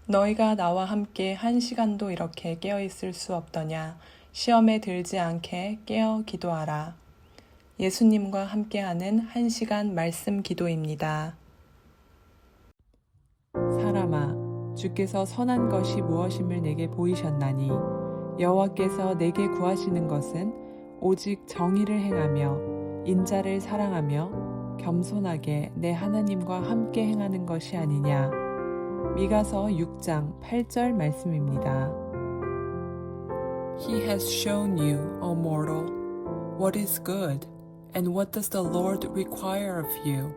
너희가 나와 함께 1시간도 이렇게 깨어 있을 수 없더냐. 시험에 들지 않게 깨어 기도하라. 예수님과 함께하는 1시간 말씀 기도입니다. 사람아, 주께서 선한 것이 무엇임을 내게 보이셨나니 여호와께서 내게 구하시는 것은 오직 정의를 행하며 인자를 사랑하며 겸손하게 내 하나님과 함께 행하는 것이 아니냐. 미가서 6장 8절 말씀입니다. He has shown you, O mortal, what is good, and what does the Lord require of you?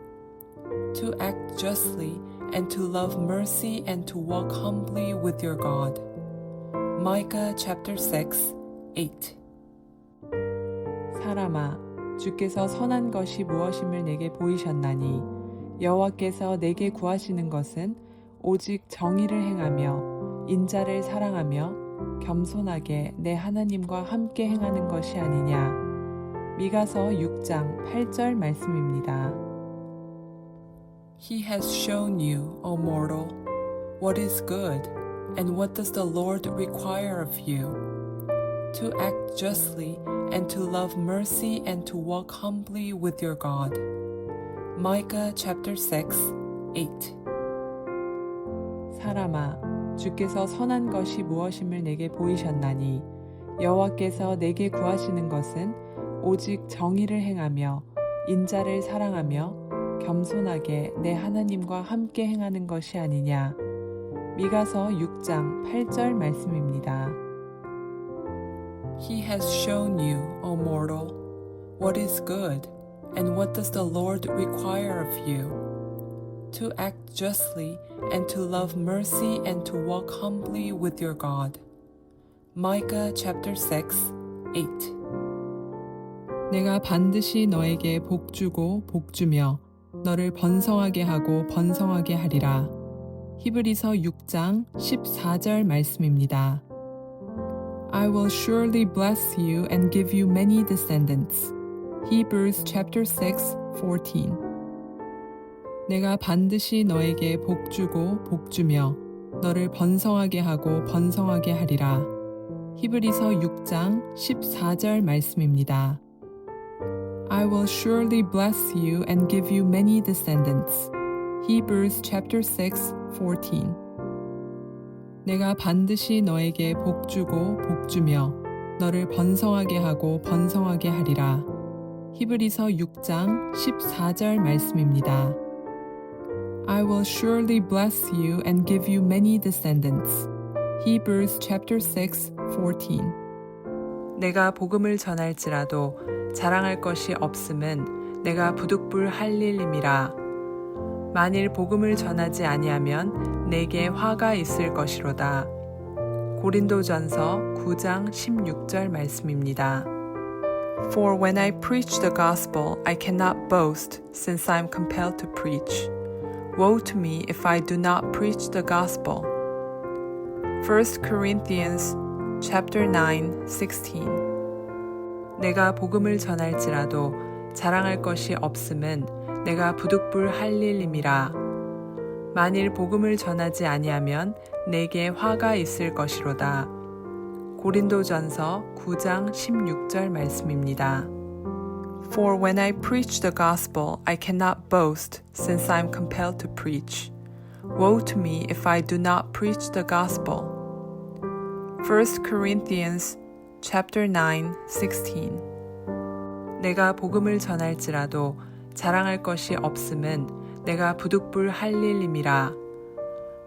To act justly, and to love mercy, and to walk humbly with your God. Micah chapter 6, 8. 사람아, 주께서 선한 것이 무엇임을 내게 보이셨나니 여호와께서 내게 구하시는 것은 오직 정의를 행하며 인자를 사랑하며 겸손하게 내 하나님과 함께 행하는 것이 아니냐. 미가서 6장 8절 말씀입니다. He has shown you, O mortal, what is good, and what does the Lord require of you? To act justly, and to love mercy, and to walk humbly with your God. Micah chapter 6, 8. 사람아, 주께서 선한 것이 무엇임을 내게 보이셨나니 여호와께서 내게 구하시는 것은 오직 정의를 행하며 인자를 사랑하며 겸손하게 내 하나님과 함께 행하는 것이 아니냐. 미가서 6장 8절 말씀입니다. He has shown you, O mortal, what is good, and what does the Lord require of you? To act justly, and to love mercy, and to walk humbly with your God. Micah chapter 6, 8. 내가 반드시 너에게 복주고 복주며 너를 번성하게 하고 번성하게 하리라. 히브리서 6장 14절 말씀입니다. I will surely bless you and give you many descendants. Hebrews chapter 6, 14. 내가 반드시 너에게 복주고 복주며 너를 번성하게 하고 번성하게 하리라. 히브리서 6장 14절 말씀입니다. I will surely bless you and give you many descendants. Hebrews chapter 6, 14. 내가 반드시 너에게 복주고 복주며 너를 번성하게 하고 번성하게 하리라. 히브리서 6장 14절 말씀입니다. I will surely bless you and give you many descendants. Hebrews chapter 6, 14. 내가 복음을 전할지라도 자랑할 것이 없음은 내가 부득불 할 일임이라. 만일 복음을 전하지 아니하면 내게 화가 있을 것이로다. 고린도전서 9장 16절 말씀입니다. For when I preach the gospel, I cannot boast, since I am compelled to preach. Woe to me if I do not preach the gospel. 1 Corinthians chapter 9, 16. 내가 복음을 전할지라도 자랑할 것이 없음은 내가 부득불 할 일임이라. 만일 복음을 전하지 아니하면 내게 화가 있을 것이로다. 고린도전서 9장 16절 말씀입니다. For when I preach the gospel, I cannot boast, since I am compelled to preach. Woe to me if I do not preach the gospel. 1 Corinthians chapter 9, 16. 내가 복음을 전할지라도 자랑할 것이 없음은 내가 부득불 할 일임이라.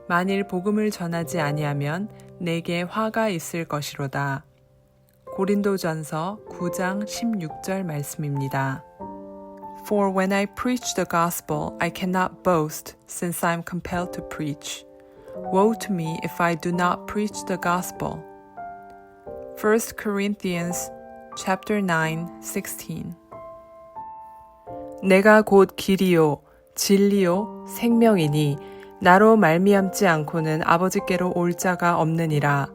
만일 복음을 전하지 아니하면 내게 화가 있을 것이로다. 고린도전서 9장 16절 말씀입니다. For when I preach the gospel, I cannot boast, since I am compelled to preach. Woe to me if I do not preach the gospel. 1 Corinthians chapter 9, 16. 내가 곧 길이요 진리요 생명이니 나로 말미암지 않고는 아버지께로 올 자가 없느니라.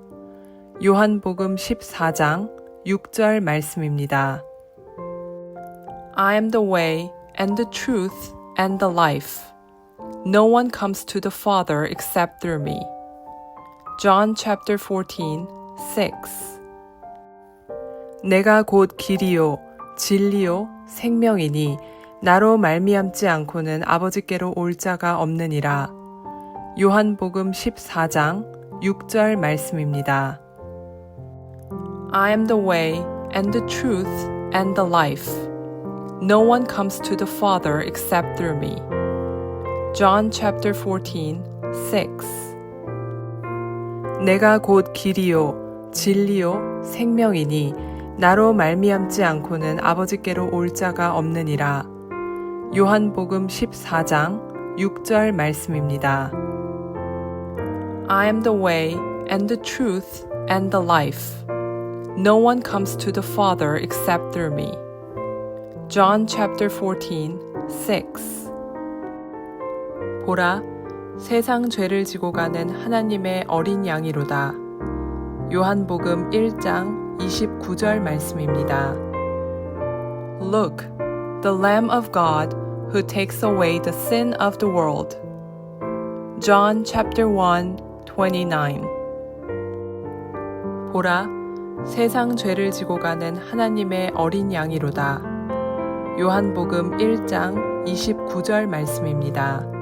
요한복음 14장 6절 말씀입니다. I am the way and the truth and the life. No one comes to the Father except through me. John chapter 14, 6. 내가 곧 길이요 진리요 생명이니 나로 말미암지 않고는 아버지께로 올 자가 없느니라. 요한복음 14장 6절 말씀입니다. I am the way and the truth and the life. No one comes to the Father except through me. John chapter 14, 6. 내가 곧 길이요 진리요 생명이니 나로 말미암지 않고는 아버지께로 올 자가 없느니라. 요한복음 14장 6절 말씀입니다. I am the way and the truth and the life. No one comes to the Father except through me. John chapter 14, 6. 보라, 세상 죄를 지고 가는 하나님의 어린 양이로다. 요한복음 1장 29절 말씀입니다. Look, the Lamb of God who takes away the sin of the world. John chapter 1, 29. 보라, 세상 죄를 지고 가는 하나님의 어린 양이로다. 요한복음 1장 29절 말씀입니다.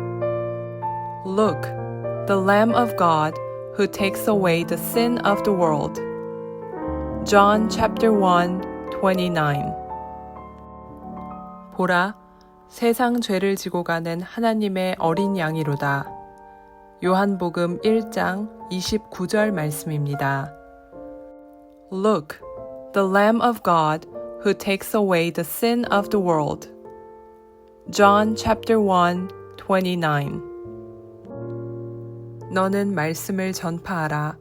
Look, the Lamb of God who takes away the sin of the world. John chapter 1, 29. 보라, 세상 죄를 지고 가는 하나님의 어린 양이로다. 요한복음 1장 29절 말씀입니다. Look, the Lamb of God who takes away the sin of the world. John chapter 1, 29. 너는 말씀을 전파하라.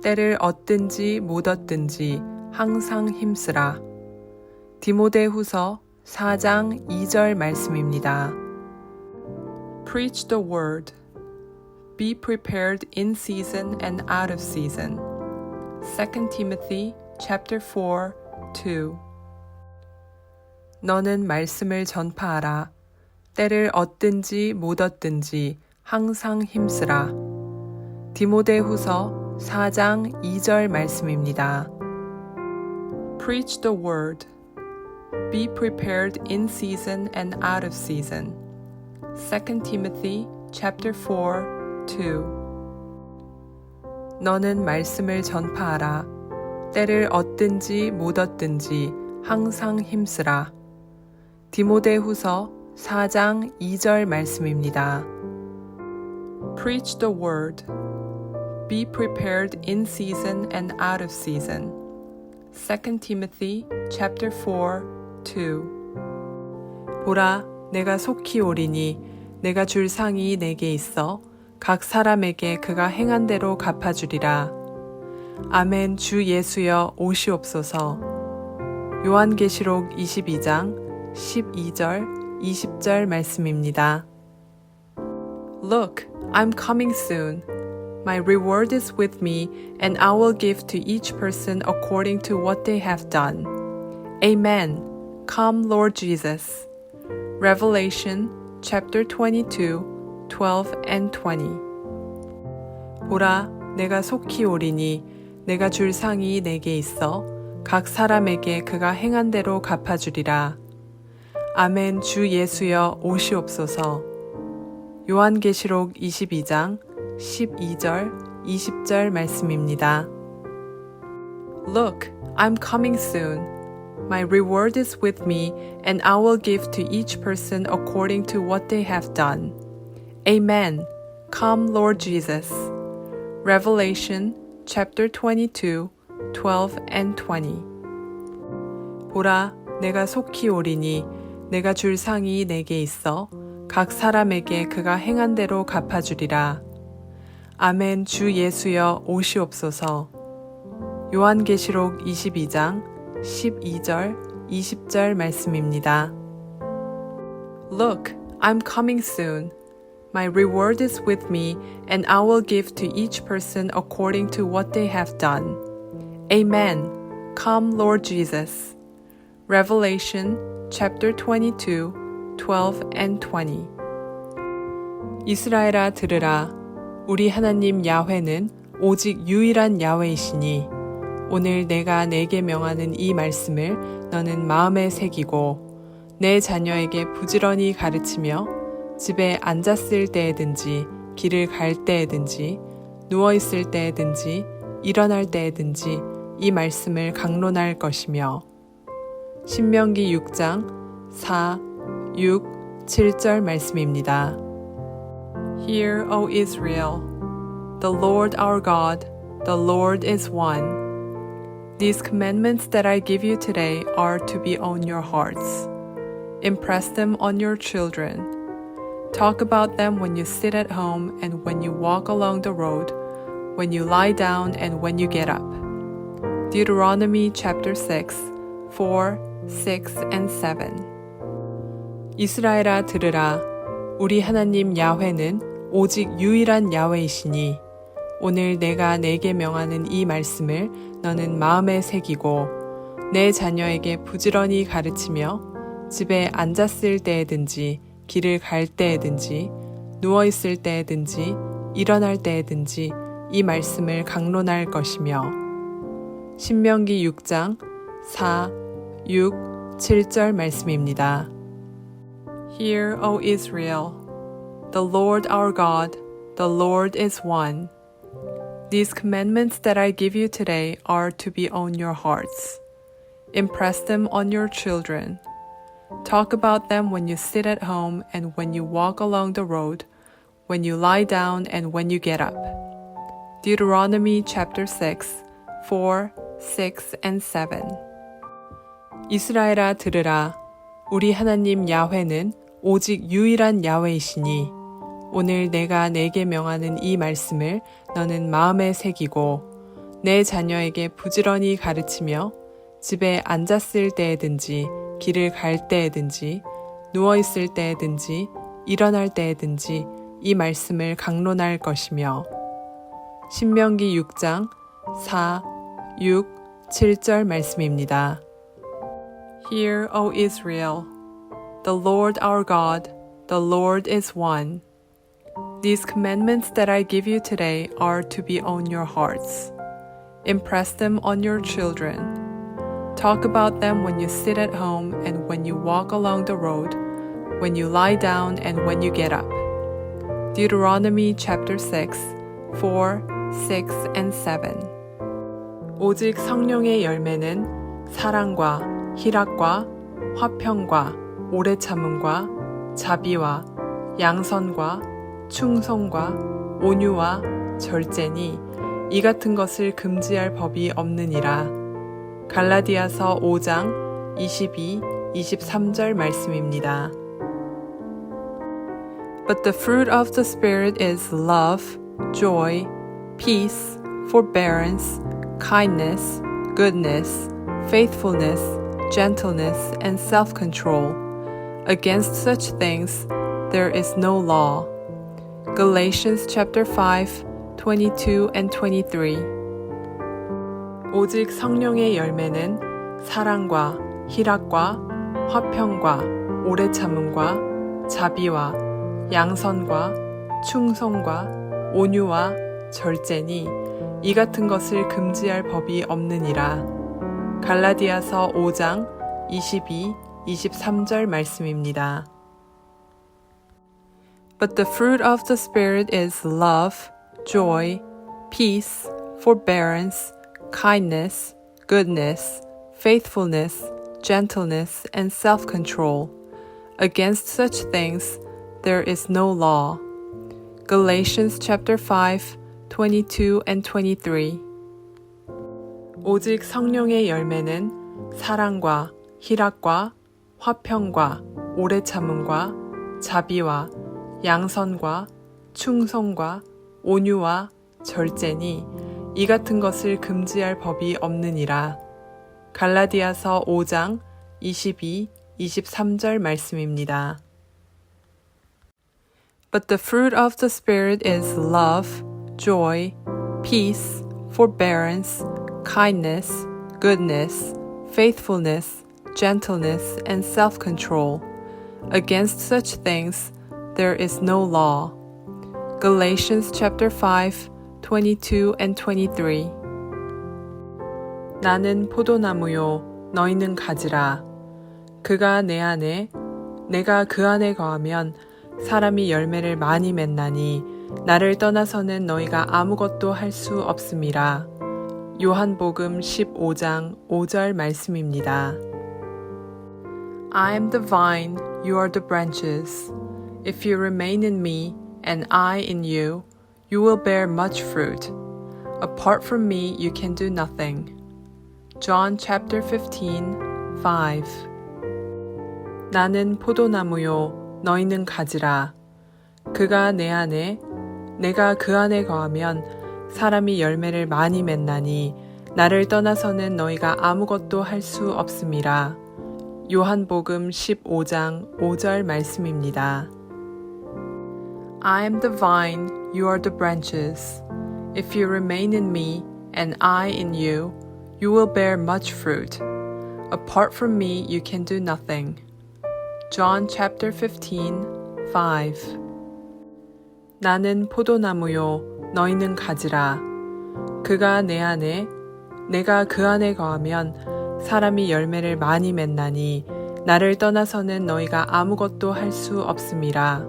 때를 얻든지 못 얻든지 항상 힘쓰라. 디모데후서 4장 2절 말씀입니다. Preach the word. Be prepared in season and out of season. 2 Timothy chapter 4, 2. 너는 말씀을 전파하라. 때를 얻든지 못 얻든지 항상 힘쓰라. 디모데후서 4장 2절 말씀입니다. Preach the word. Be prepared in season and out of season. 2 Timothy chapter 4, 2. 너는 말씀을 전파하라. 때를 얻든지 못 얻든지 항상 힘쓰라. 디모데후서 4장 2절 말씀입니다. Preach the word. Be prepared in season and out of season. 2 Timothy chapter 4, 2. 보라, 내가 속히 오리니 내가 줄 상이 내게 있어 각 사람에게 그가 행한 대로 갚아주리라. 아멘. 주 예수여 오시옵소서. 요한계시록 22장 12절 20절 말씀입니다. Look, I'm coming soon. My reward is with me, and I will give to each person according to what they have done. Amen. Come, Lord Jesus. Revelation chapter 22, 12 and 20. 보라, 내가 속히 오리니 내가 줄 상이 내게 있어 각 사람에게 그가 행한 대로 갚아주리라. 아멘. 주 예수여 오시옵소서. 요한계시록 22장 12절 20절 말씀입니다. Look, I'm coming soon. My reward is with me, and I will give to each person according to what they have done. Amen. Come, Lord Jesus. Revelation chapter 22, 12 and 20. 보라, 내가 속히 오리니 내가 줄 상이 내게 있어 각 사람에게 그가 행한 대로 갚아주리라. 아멘. 주 예수여 오시옵소서. 요한계시록 22장 12절 20절 말씀입니다. Look, I'm coming soon. My reward is with me, and I will give to each person according to what they have done. Amen. Come, Lord Jesus. Revelation chapter 22, 12 and 20. 이스라엘아 들으라. 우리 하나님 야훼는 오직 유일한 야훼이시니 오늘 내가 내게 명하는 이 말씀을 너는 마음에 새기고 내 자녀에게 부지런히 가르치며 집에 앉았을 때에든지 길을 갈 때에든지 누워있을 때에든지 일어날 때에든지 이 말씀을 강론할 것이며 신명기 6장 4, 6, 7절 말씀입니다. Hear, O Israel, the Lord our God, the Lord is one. These commandments that I give you today are to be on your hearts. Impress them on your children. Talk about them when you sit at home and when you walk along the road, when you lie down and when you get up. Deuteronomy chapter 6, 4, 6, and 7. 이스라엘아 들으라. 우리 하나님 야훼는 오직 유일한 야훼이시니 오늘 내가 내게 명하는 이 말씀을 너는 마음에 새기고 내 자녀에게 부지런히 가르치며 집에 앉았을 때에든지 길을 갈 때에든지 누워있을 때에든지 일어날 때에든지 이 말씀을 강론할 것이며 신명기 6장 4, 6, 7절 말씀입니다. Hear, O Israel, the Lord our God, the Lord is one. These commandments that I give you today are to be on your hearts. Impress them on your children. Talk about them when you sit at home and when you walk along the road, when you lie down and when you get up. Deuteronomy chapter 6, 4, 6, and 7. 이스라엘아 들으라. 우리 하나님 야훼는 오직 유일한 야훼이시니 오늘 내가 내게 명하는 이 말씀을 너는 마음에 새기고 내 자녀에게 부지런히 가르치며 집에 앉았을 때에든지 길을 갈 때에든지 누워있을 때에든지 일어날 때에든지 이 말씀을 강론할 것이며 신명기 6장 4, 6, 7절 말씀입니다. Hear, O Israel, the Lord our God, the Lord is one. These commandments that I give you today are to be on your hearts. Impress them on your children. Talk about them when you sit at home and when you walk along the road, when you lie down and when you get up. Deuteronomy chapter 6, 4, 6, and 7. 오직 성령의 열매는 사랑과 희락과 화평과 오래 참음과 자비와 양선과 충성과 온유와 절제니 이 같은 것을 금지할 법이 없느니라. 갈라디아서 5장 22, 23절 말씀입니다. But the fruit of the Spirit is love, joy, peace, forbearance, kindness, goodness, faithfulness, gentleness, and self-control. Against such things there is no law. Galatians chapter 5, 22 and 23. 오직 성령의 열매는 사랑과 희락과 화평과 오래 참음과 자비와 양선과 충성과 온유와 절제니 이 같은 것을 금지할 법이 없느니라. 갈라디아서 5장 22, 23절 말씀입니다. But the fruit of the Spirit is love, joy, peace, forbearance, kindness, goodness, faithfulness, gentleness, and self-control. Against such things there is no law. Galatians chapter 5, 22 and 23. 오직 성령의 열매는 사랑과 희락과 화평과 오래 참음과 자비와 양선과 충성과 온유와 절제니 이 같은 것을 금지할 법이 없느니라. 갈라디아서 5장 22, 23절 말씀입니다. But the fruit of the Spirit is love, joy, peace, forbearance, kindness, goodness, faithfulness, gentleness, and self-control. Against such things there is no law. Galatians chapter 5, 22 and 23. 나는 포도나무요, 너희는 가지라. 그가 내 안에, 내가 그 안에 거하면 사람이 열매를 많이 맺나니 나를 떠나서는 너희가 아무것도 할 수 없음이라. 요한복음 15장 5절 말씀입니다. I am the vine, you are the branches. If you remain in me, and I in you, you will bear much fruit. Apart from me, you can do nothing. John chapter 15, 5. 나는 포도나무요, 너희는 가지라. 그가 내 안에, 내가 그 안에 거하면 사람이 열매를 많이 맺나니 나를 떠나서는 너희가 아무것도 할 수 없음이라. 요한복음 15장 5절 말씀입니다. I am the vine, you are the branches. If you remain in me, and I in you, you will bear much fruit. Apart from me, you can do nothing. John chapter 15, 5. 나는 포도나무요, 너희는 가지라. 그가 내 안에, 내가 그 안에 거하면 사람이 열매를 많이 맺나니 나를 떠나서는 너희가 아무것도 할 수 없음이라.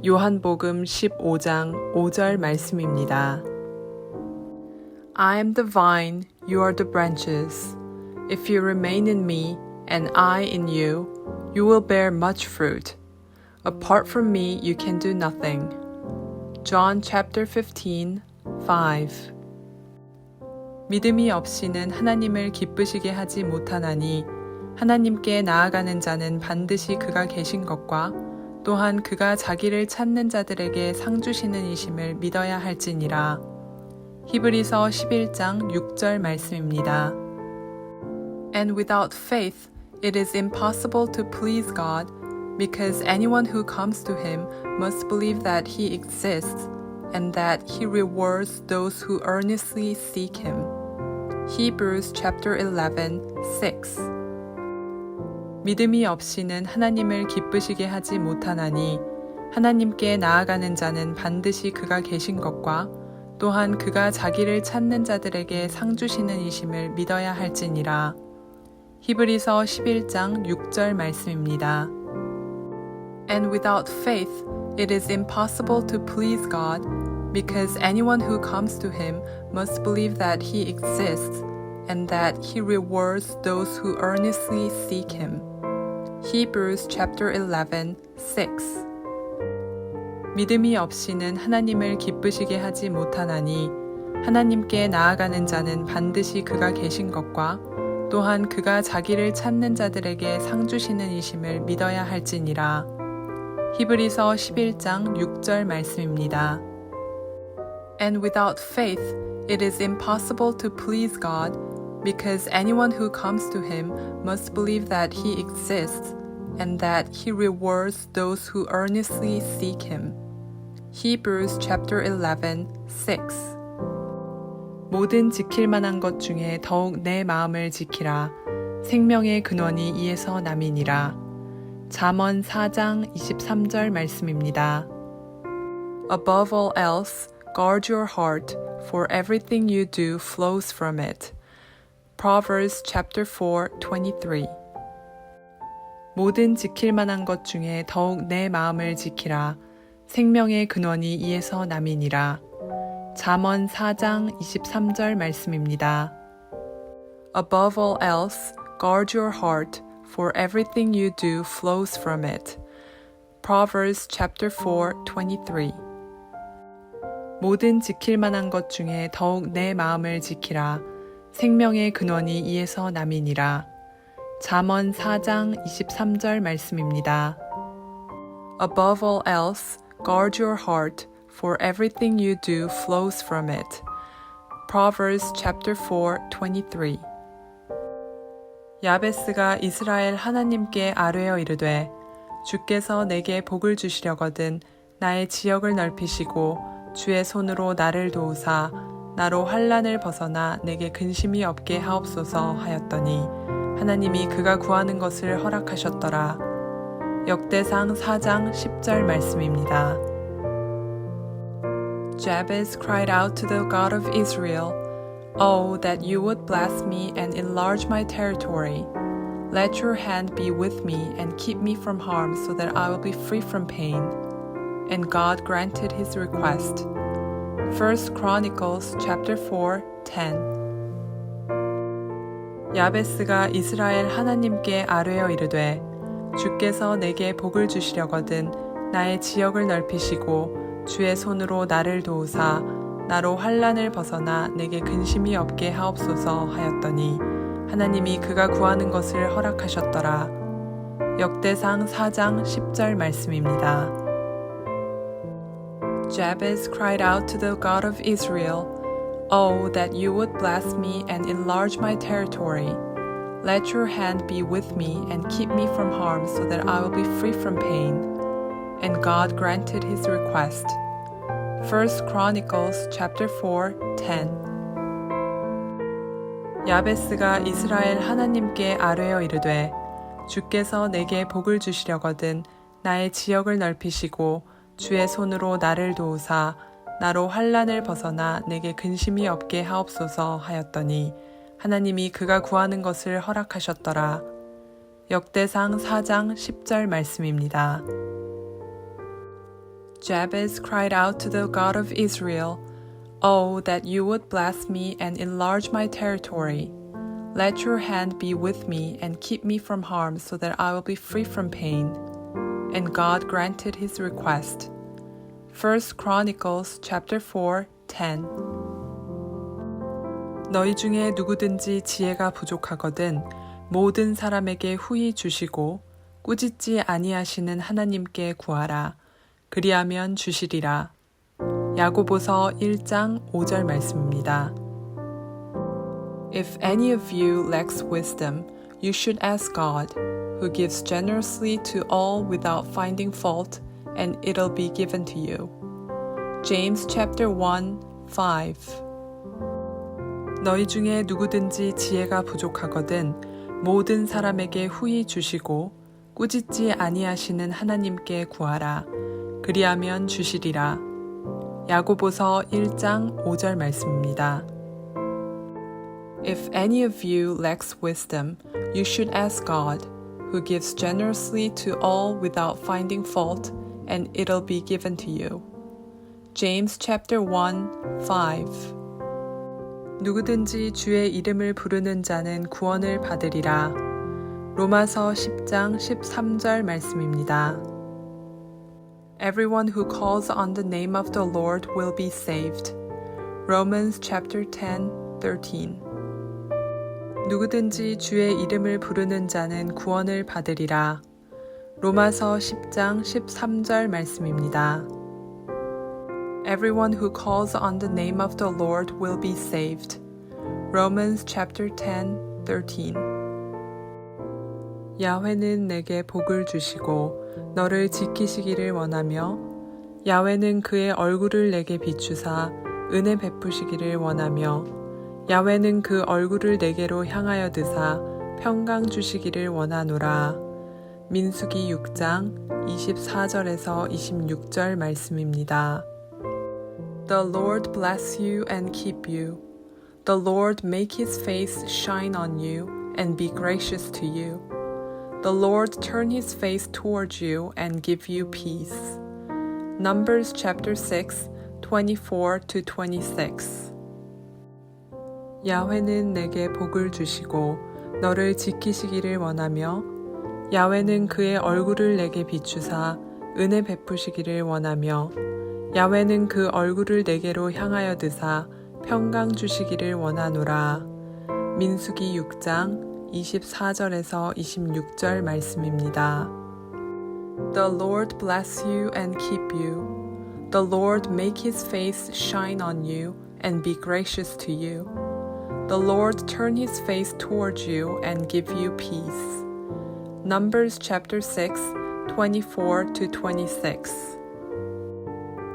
요한복음 15장 5절 말씀입니다. I am the vine, you are the branches. If you remain in me, and I in you, you will bear much fruit. Apart from me, you can do nothing. John chapter 15, 5. 믿음이 없이는 하나님을 기쁘시게 하지 못하나니 하나님께 나아가는 자는 반드시 그가 계신 것과 또한 그가 자기를 찾는 자들에게 상 주시는 이심을 믿어야 할지니라. 히브리서 11장 6절 말씀입니다. And without faith it is impossible to please God, because anyone who comes to him must believe that he exists and that he rewards those who earnestly seek him. Hebrews chapter 11, 6. 믿음이 없이는 하나님을 기쁘시게 하지 못하나니 하나님께 나아가는 자는 반드시 그가 계신 것과 또한 그가 자기를 찾는 자들에게 상 주시는 이심을 믿어야 할지니라. 히브리서 11장 6절 말씀입니다. And without faith it is impossible to please God, because anyone who comes to him must believe that he exists and that he rewards those who earnestly seek him. Hebrews chapter 11, 6. 믿음이 없이는 하나님을 기쁘시게 하지 못하나니 하나님께 나아가는 자는 반드시 그가 계신 것과 또한 그가 자기를 찾는 자들에게 상 주시는 이심을 믿어야 할지니라. 히브리서 11장 6절 말씀입니다. And without faith it is impossible to please God, because anyone who comes to him must believe that he exists and that he rewards those who earnestly seek him. Hebrews chapter 11, 6. 모든 지킬 만한 것 중에 더욱 내 마음을 지키라. 생명의 근원이 이에서 남이니라. 잠언 4장 23절 말씀입니다. Above all else, guard your heart, for everything you do flows from it. Proverbs chapter 4, 23. 모든 지킬 만한 것 중에 더욱 내 마음을 지키라. 생명의 근원이 이에서 남이니라. 잠언 4장 23절 말씀입니다. Above all else, guard your heart, for everything you do flows from it. Proverbs chapter 4, 23. 모든 지킬 만한 것 중에 더욱 내 마음을 지키라. 생명의 근원이 이에서 남이니라. 잠언 4장 23절 말씀입니다. Above all else, guard your heart, for everything you do flows from it. Proverbs chapter 4, 23. 야베스가 이스라엘 하나님께 아뢰어 이르되 주께서 내게 복을 주시려거든 나의 지역을 넓히시고 주의 손으로 나를 도우사 나로 환난을 벗어나 내게 근심이 없게 하옵소서 하였더니 하나님이 그가 구하는 것을 허락하셨더라. 역대상 4장 10절 말씀입니다. Jabez cried out to the God of Israel, "Oh, that you would bless me and enlarge my territory. Let your hand be with me and keep me from harm so that I will be free from pain." And God granted his request. 1 Chronicles chapter 4:10. 야베스가 이스라엘 하나님께 아뢰어 이르되 주께서 내게 복을 주시려거든 나의 지역을 넓히시고 주의 손으로 나를 도우사 나로 환난을 벗어나 내게 근심이 없게 하옵소서 하였더니 하나님이 그가 구하는 것을 허락하셨더라. 역대상 4장 10절 말씀입니다. Jabez cried out to the God of Israel, "Oh, that you would bless me and enlarge my territory. Let your hand be with me and keep me from harm so that I will be free from pain." And God granted his request. 1 Chronicles chapter 4:10. 야베스가 이스라엘 하나님께 아뢰어 이르되 주께서 내게 복을 주시려거든 나의 지역을 넓히시고 주의 손으로 나를 도우사 나로 환난을 벗어나 내게 근심이 없게 하옵소서 하였더니 하나님이 그가 구하는 것을 허락하셨더라. 역대상 4장 10절 말씀입니다. Jabez cried out to the God of Israel, "Oh, that you would bless me and enlarge my territory. Let your hand be with me and keep me from harm so that I will be free from pain." And God granted his request. 1 Chronicles chapter 4:10. 너희 중에 누구든지 지혜가 부족하거든 모든 사람에게 후히 주시고 꾸짖지 아니하시는 하나님께 구하라. 그리하면 주시리라. 야고보서 1장 5절 말씀입니다. If any of you lacks wisdom, you should ask God, who gives generously to all without finding fault, and it'll be given to you. James chapter 1:5. 너희 중에 누구든지 지혜가 부족하거든 모든 사람에게 후히 주시고 꾸짖지 아니하시는 하나님께 구하라. 그리하면 주시리라. 야고보서 1장 5절 말씀입니다. If any of you lacks wisdom, you should ask God, who gives generously to all without finding fault, and it'll be given to you. James chapter 1:5. 누구든지 주의 이름을 부르는 자는 구원을 받으리라. 로마서 10장 13절 말씀입니다. Everyone who calls on the name of the Lord will be saved. Romans chapter 10:13. 누구든지 주의 이름을 부르는 자는 구원을 받으리라. 로마서 10장 13절 말씀입니다. Everyone who calls on the name of the Lord will be saved. Romans chapter 10:13. 야훼는 내게 복을 주시고 너를 지키시기를 원하며 야훼는 그의 얼굴을 내게 비추사 은혜 베푸시기를 원하며 야훼는 그 얼굴을 내게로 향하여 드사 평강 주시기를 원하노라. 민수기 6장 24절에서 26절 말씀입니다. The Lord bless you and keep you. The Lord make his face shine on you and be gracious to you. The Lord turn his face towards you and give you peace. Numbers chapter 6, 24-26. 야훼는 내게 복을 주시고 너를 지키시기를 원하며 야훼는 그의 얼굴을 내게 비추사 은혜 베푸시기를 원하며 야훼는 그 얼굴을 내게로 향하여 드사 평강 주시기를 원하노라. 민수기 6장 24절에서 26절 말씀입니다. The Lord bless you and keep you. The Lord make his face shine on you and be gracious to you. The Lord turn his face towards you and give you peace. Numbers chapter 6, 24-26.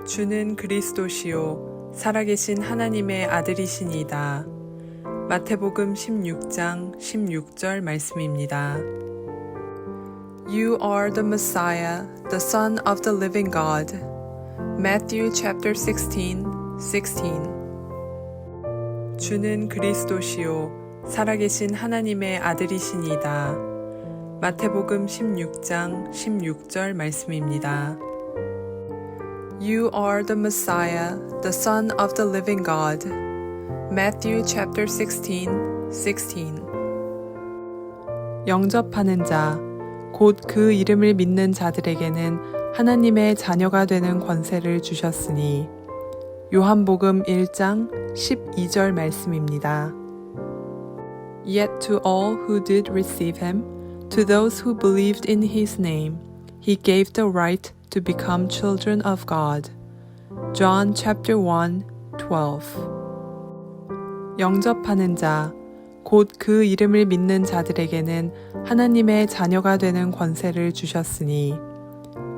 주는 그리스도시요 살아계신 하나님의 아들이시니이다. 마태복음 16장 16절 말씀입니다. You are the Messiah, the Son of the living God. Matthew chapter 16, 16 주는 그리스도시요 살아계신 하나님의 아들이시니이다. 마태복음 16장 16절 말씀입니다. You are the Messiah, the Son of the living God. Matthew chapter 16, 16 영접하는 자, 곧 그 이름을 믿는 자들에게는 하나님의 자녀가 되는 권세를 주셨으니 요한복음 1장 12절 말씀입니다. Yet to all who did receive him, to those who believed in his name, he gave the right to become children of God. John chapter 1, 12 영접하는 자, 곧 그 이름을 믿는 자들에게는 하나님의 자녀가 되는 권세를 주셨으니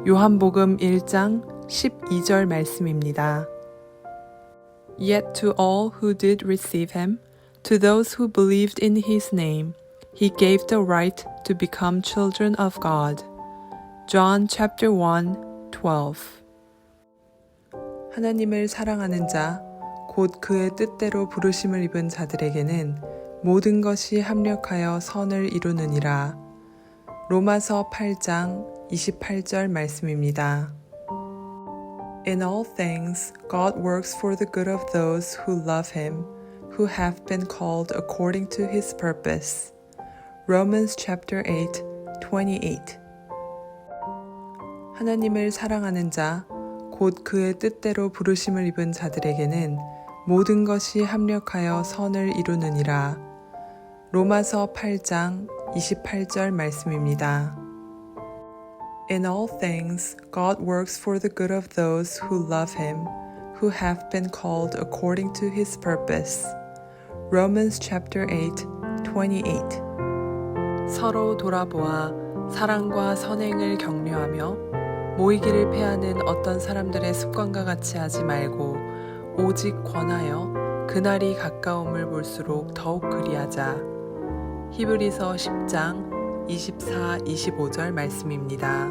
요한복음 1장 12절 말씀입니다. Yet to all who did receive him, to those who believed in his name, he gave the right to become children of God. John chapter 1, 12 하나님을 사랑하는 자, 곧 그의 뜻대로 부르심을 입은 자들에게는 모든 것이 합력하여 선을 이루느니라. 로마서 8장 28절 말씀입니다. In all things, God works for the good of those who love him, who have been called according to his purpose. Romans chapter 8, 28 하나님을 사랑하는 자, 곧 그의 뜻대로 부르심을 입은 자들에게는 모든 것이 합력하여 선을 이루느니라. 로마서 8장 28절 말씀입니다. In all things, God works for the good of those who love him, who have been called according to his purpose. Romans chapter 8, 28 서로 돌아보아 사랑과 선행을 격려하며 모이기를 패하는 어떤 사람들의 습관과 같이 하지 말고 오직 권하여 그날이 가까움을 볼수록 더욱 그리하자. 히브리서 10장 24, 25절 말씀입니다.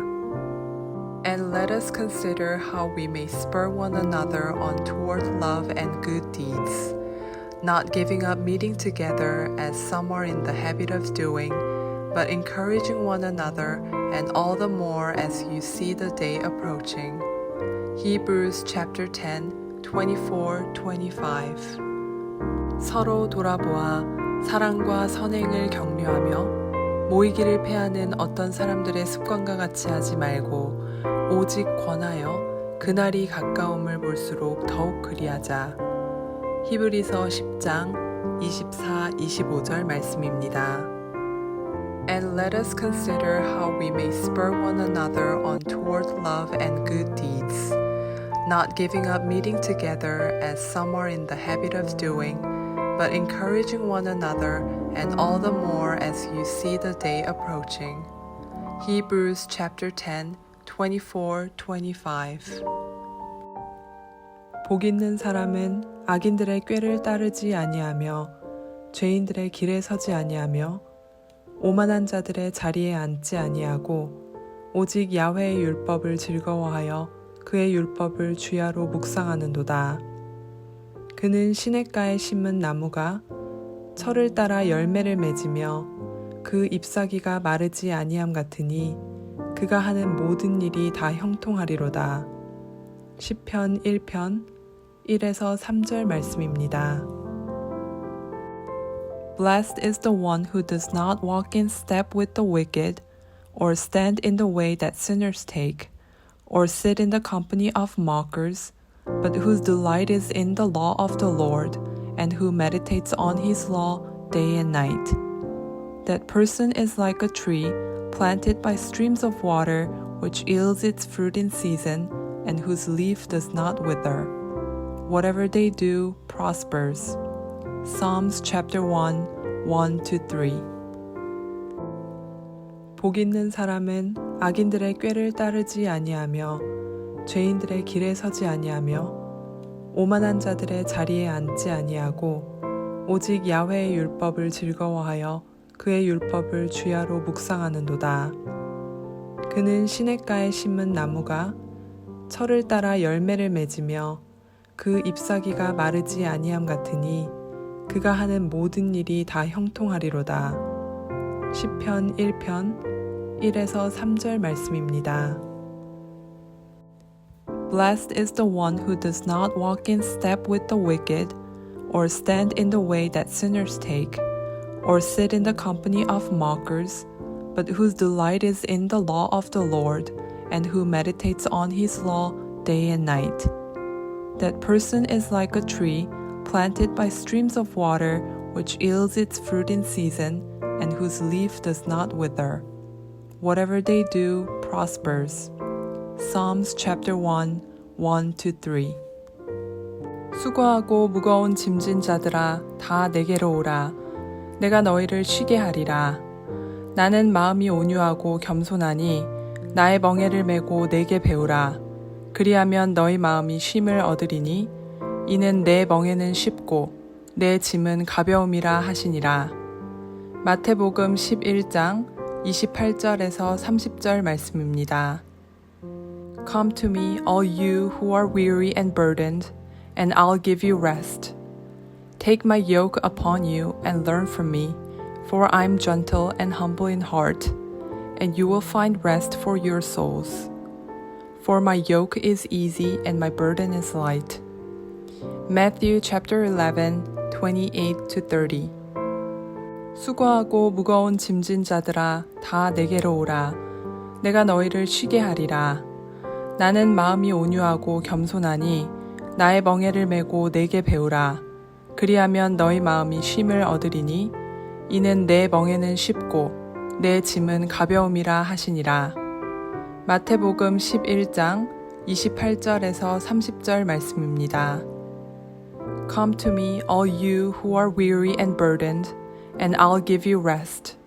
And let us consider how we may spur one another on toward love and good deeds, not giving up meeting together as some are in the habit of doing, but encouraging one another, and all the more as you see the day approaching. Hebrews chapter 10, 24, 25 서로 돌아보아 사랑과 선행을 격려하며 모이기를 패하는 어떤 사람들의 습관과 같이 하지 말고 오직 권하여 그날이 가까움을 볼수록 더욱 그리하자. 히브리서 10장 24, 25절 말씀입니다. And let us consider how we may spur one another on toward love and good deeds, not giving up meeting together as some are in the habit of doing, but encouraging one another, and all the more as you see the day approaching. Hebrews chapter 10, 24, 25 복 있는 사람은 악인들의 꾀를 따르지 아니하며 죄인들의 길에 서지 아니하며 오만한 자들의 자리에 앉지 아니하고 오직 야훼의 율법을 즐거워하여 그의 율법을 주야로 묵상하는도다. 그는 시냇가에 심은 나무가 철을 따라 열매를 맺으며 그 잎사귀가 마르지 아니함 같으니 그가 하는 모든 일이 다 형통하리로다. 시편 1편 1에서 3절 말씀입니다. Blessed is the one who does not walk in step with the wicked, or stand in the way that sinners take, or sit in the company of mockers, but whose delight is in the law of the Lord, and who meditates on his law day and night. That person is like a tree planted by streams of water, which yields its fruit in season, and whose leaf does not wither. Whatever they do prospers. Psalms chapter 1, 1-3 복 있는 사람은 악인들의 꾀를 따르지 아니하며 죄인들의 길에 서지 아니하며 오만한 자들의 자리에 앉지 아니하고 오직 야훼의 율법을 즐거워하여 그의 율법을 주야로 묵상하는도다. 그는 시냇가에 심은 나무가 철을 따라 열매를 맺으며 그 잎사귀가 마르지 아니함 같으니 그가 하는 모든 일이 다 형통하리로다. 시편 1편 1에서 3절 말씀입니다. Blessed is the one who does not walk in step with the wicked, or stand in the way that sinners take, or sit in the company of mockers, but whose delight is in the law of the Lord, and who meditates on his law day and night. That person is like a tree planted by streams of water, which yields its fruit in season, and whose leaf does not wither. Whatever they do prospers. Psalms chapter 1, 1-3. 수고하고 무거운 짐진 자들아 다 내게로 오라. 내가 너희를 쉬게 하리라. 나는 마음이 온유하고 겸손하니 나의 멍에를 메고 내게 배우라. 그리하면 너희 마음이 쉼을 얻으리니 이는 내 멍에는 쉽고 내 짐은 가벼움이라 하시니라. 마태복음 11장 28절에서 30절 말씀입니다. Come to me, all you who are weary and burdened, and I'll give you rest. Take my yoke upon you and learn from me, for I'm gentle and humble in heart, and you will find rest for your souls. For my yoke is easy and my burden is light. Matthew chapter 11, 28-30. 수고하고 무거운 짐진 자들아 다 내게로 오라. 내가 너희를 쉬게 하리라. 나는 마음이 온유하고 겸손하니 나의 멍에를 메고 내게 배우라. 그리하면 너희 마음이 쉼을 얻으리니 이는 내 멍에는 쉽고 내 짐은 가벼움이라 하시니라. 마태복음 11장 28절에서 30절 말씀입니다. Come to me, all you who are weary and burdened, and I'll give you rest.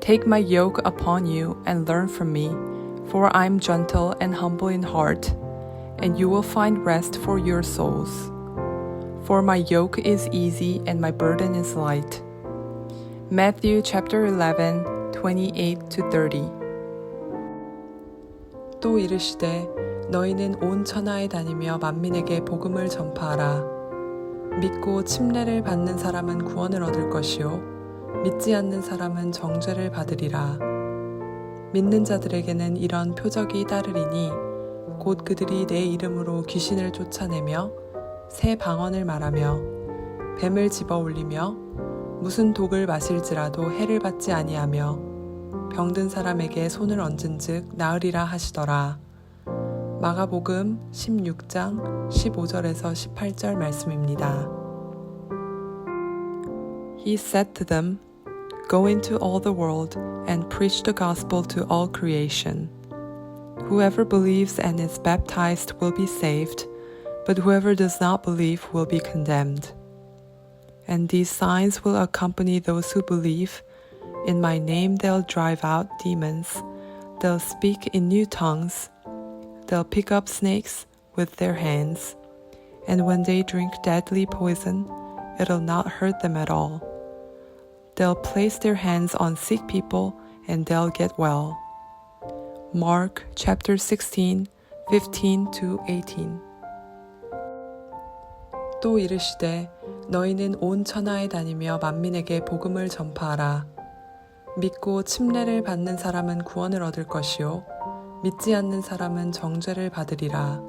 Take my yoke upon you and learn from me, for I'm gentle and humble in heart, and you will find rest for your souls. For my yoke is easy and my burden is light. Matthew chapter 11, 28-30. 또 이르시되 너희는 온 천하에 다니며 만민에게 복음을 전파하라. 믿고 침례를 받는 사람은 구원을 얻을 것이요 믿지 않는 사람은 정죄를 받으리라. 믿는 자들에게는 이런 표적이 따르리니 곧 그들이 내 이름으로 귀신을 쫓아내며 새 방언을 말하며 뱀을 집어올리며 무슨 독을 마실지라도 해를 받지 아니하며 병든 사람에게 손을 얹은즉 나으리라 하시더라. 마가복음 16장 15절에서 18절 말씀입니다. He said to them, Go into all the world and preach the gospel to all creation. Whoever believes and is baptized will be saved, but whoever does not believe will be condemned. And these signs will accompany those who believe. In my name they'll drive out demons, they'll speak in new tongues, they'll pick up snakes with their hands, and when they drink deadly poison, it'll not hurt them at all. They'll place their hands on sick people and they'll get well. Mark chapter 16, 15-18. 또 이르시되 너희는 온 천하에 다니며 만민에게 복음을 전파하라. 믿고 침례를 받는 사람은 구원을 얻을 것이요 믿지 않는 사람은 정죄를 받으리라.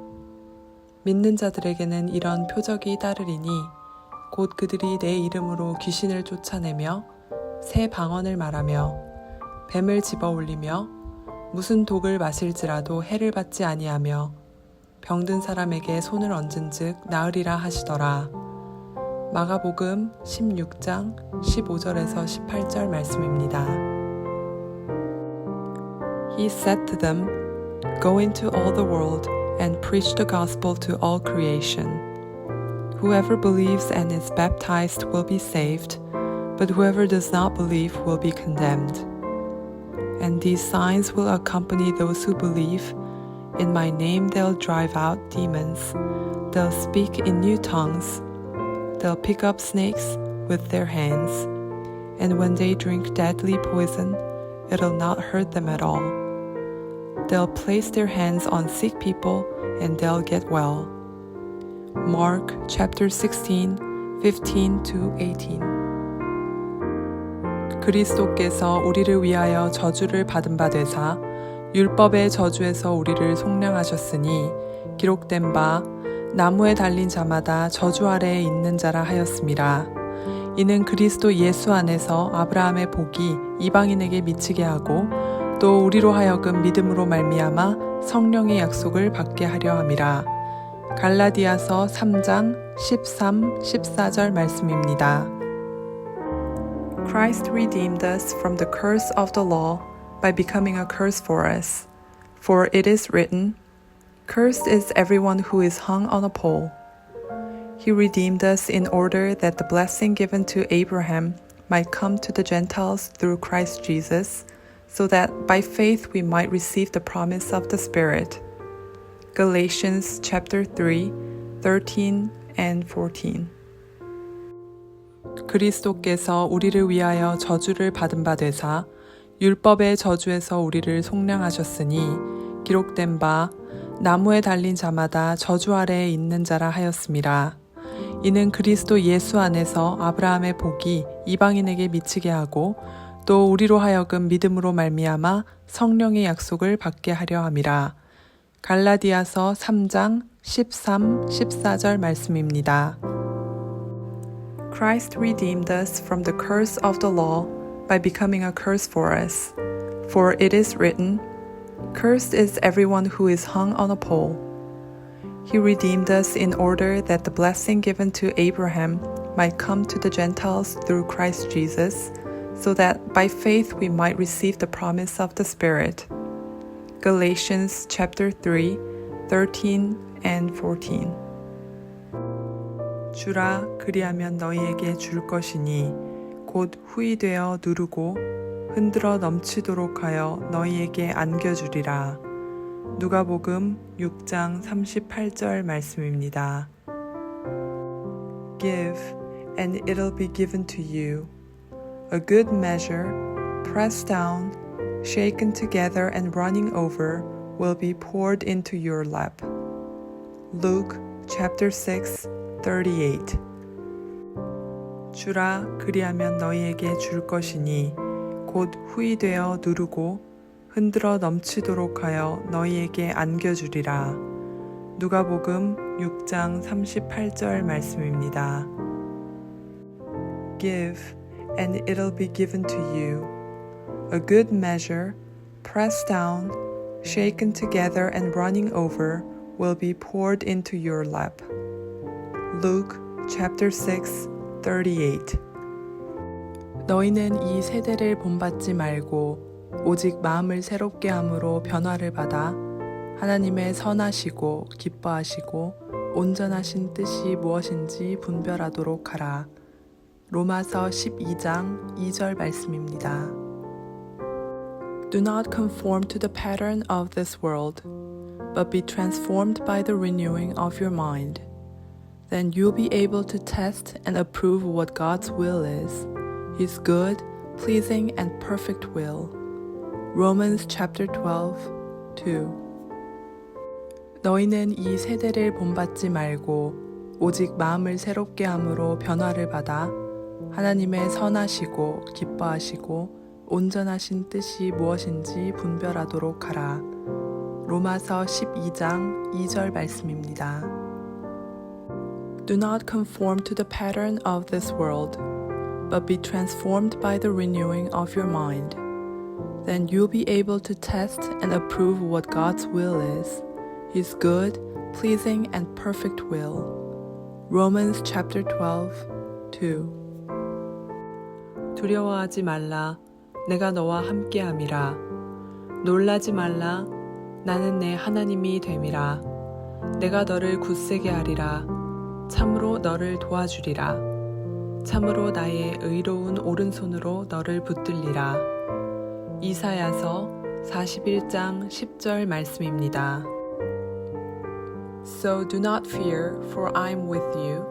믿는 자들에게는 이런 표적이 따르리니 곧 그들이 내 이름으로 귀신을 쫓아내며 새 방언을 말하며 뱀을 집어올리며 무슨 독을 마실지라도 해를 받지 아니하며 병든 사람에게 손을 얹은즉 나으리라 하시더라. 마가복음 16장 15절에서 18절 말씀입니다. He said to them, Go into all the world and preach the gospel to all creation. Whoever believes and is baptized will be saved, but whoever does not believe will be condemned. And these signs will accompany those who believe. In my name they'll drive out demons, they'll speak in new tongues, they'll pick up snakes with their hands, and when they drink deadly poison, it'll not hurt them at all. They'll place their hands on sick people and they'll get well. Mark chapter 16, 15 to 18. 그리스도께서 우리를 위하여 저주를 받은 바 되사 율법의 저주에서 우리를 속량하셨으니 기록된 바 나무에 달린 자마다 저주 아래에 있는 자라 하였음이라. 이는 그리스도 예수 안에서 아브라함의 복이 이방인에게 미치게 하고 또 우리로 하여금 믿음으로 말미암아 성령의 약속을 받게 하려 함이라. 갈라디아서 3장 13, 14절 말씀입니다. Christ redeemed us from the curse of the law by becoming a curse for us. For it is written, Cursed is everyone who is hung on a pole. He redeemed us in order that the blessing given to Abraham might come to the Gentiles through Christ Jesus, so that by faith we might receive the promise of the Spirit. Galatians chapter 3, 13 and 14. 그리스도께서 우리를 위하여 저주를 받은 바 되사 율법의 저주에서 우리를 속량하셨으니 기록된 바 나무에 달린 자마다 저주 아래에 있는 자라 하였음이라. 이는 그리스도 예수 안에서 아브라함의 복이 이방인에게 미치게 하고 또 우리로 하여금 믿음으로 말미암아 성령의 약속을 받게 하려 함이라. 갈라디아서 3장 13, 14절 말씀입니다. Christ redeemed us from the curse of the law by becoming a curse for us. For it is written, Cursed is everyone who is hung on a pole. He redeemed us in order that the blessing given to Abraham might come to the Gentiles through Christ Jesus, so that by faith we might receive the promise of the Spirit. Galatians chapter 3, 13 and 14. 주라 그리하면 너희에게 줄 것이니 곧 후이 되어 누르고 흔들어 넘치도록 하여 너희에게 안겨주리라. 누가복음 6장 38절 말씀입니다. Give, and it'll be given to you. A good measure, pressed down, shaken together and running over, will be poured into your lap. Luke chapter 6, 38. 주라 그리하면 너희에게 줄 것이니 곧 후이 되어 누르고 흔들어 넘치도록 하여 너희에게 안겨주리라. 누가복음 6장 38절 말씀입니다. Give, and it'll be given to you. A good measure, pressed down, shaken together and running over, will be poured into your lap. Luke chapter 6, 38. 너희는 이 세대를 본받지 말고 오직 마음을 새롭게 함으로 변화를 받아 하나님의 선하시고 기뻐하시고 온전하신 뜻이 무엇인지 분별하도록 하라. 로마서 12장 2절 말씀입니다. Do not conform to the pattern of this world, but be transformed by the renewing of your mind. Then you'll be able to test and approve what God's will is, His good, pleasing, and perfect will. Romans chapter 12, 2. 너희는 이 세대를 본받지 말고 오직 마음을 새롭게 함으로 변화를 받아 하나님의 선하시고 기뻐하시고 온전하신 뜻이 무엇인지 분별하도록 하라. 로마서 12장 2절 말씀입니다. Do not conform to the pattern of this world, but be transformed by the renewing of your mind. Then you'll be able to test and approve what God's will is, His good, pleasing, and perfect will. Romans chapter 12, 2. 두려워하지 말라. 내가 너와 함께함이라. 놀라지 말라. 나는 내 하나님이 됨이라. 내가 너를 굳세게 하리라. 참으로 너를 도와주리라. 참으로 나의 의로운 오른손으로 너를 붙들리라. 이사야서 41장 10절 말씀입니다. So do not fear, for I am with you.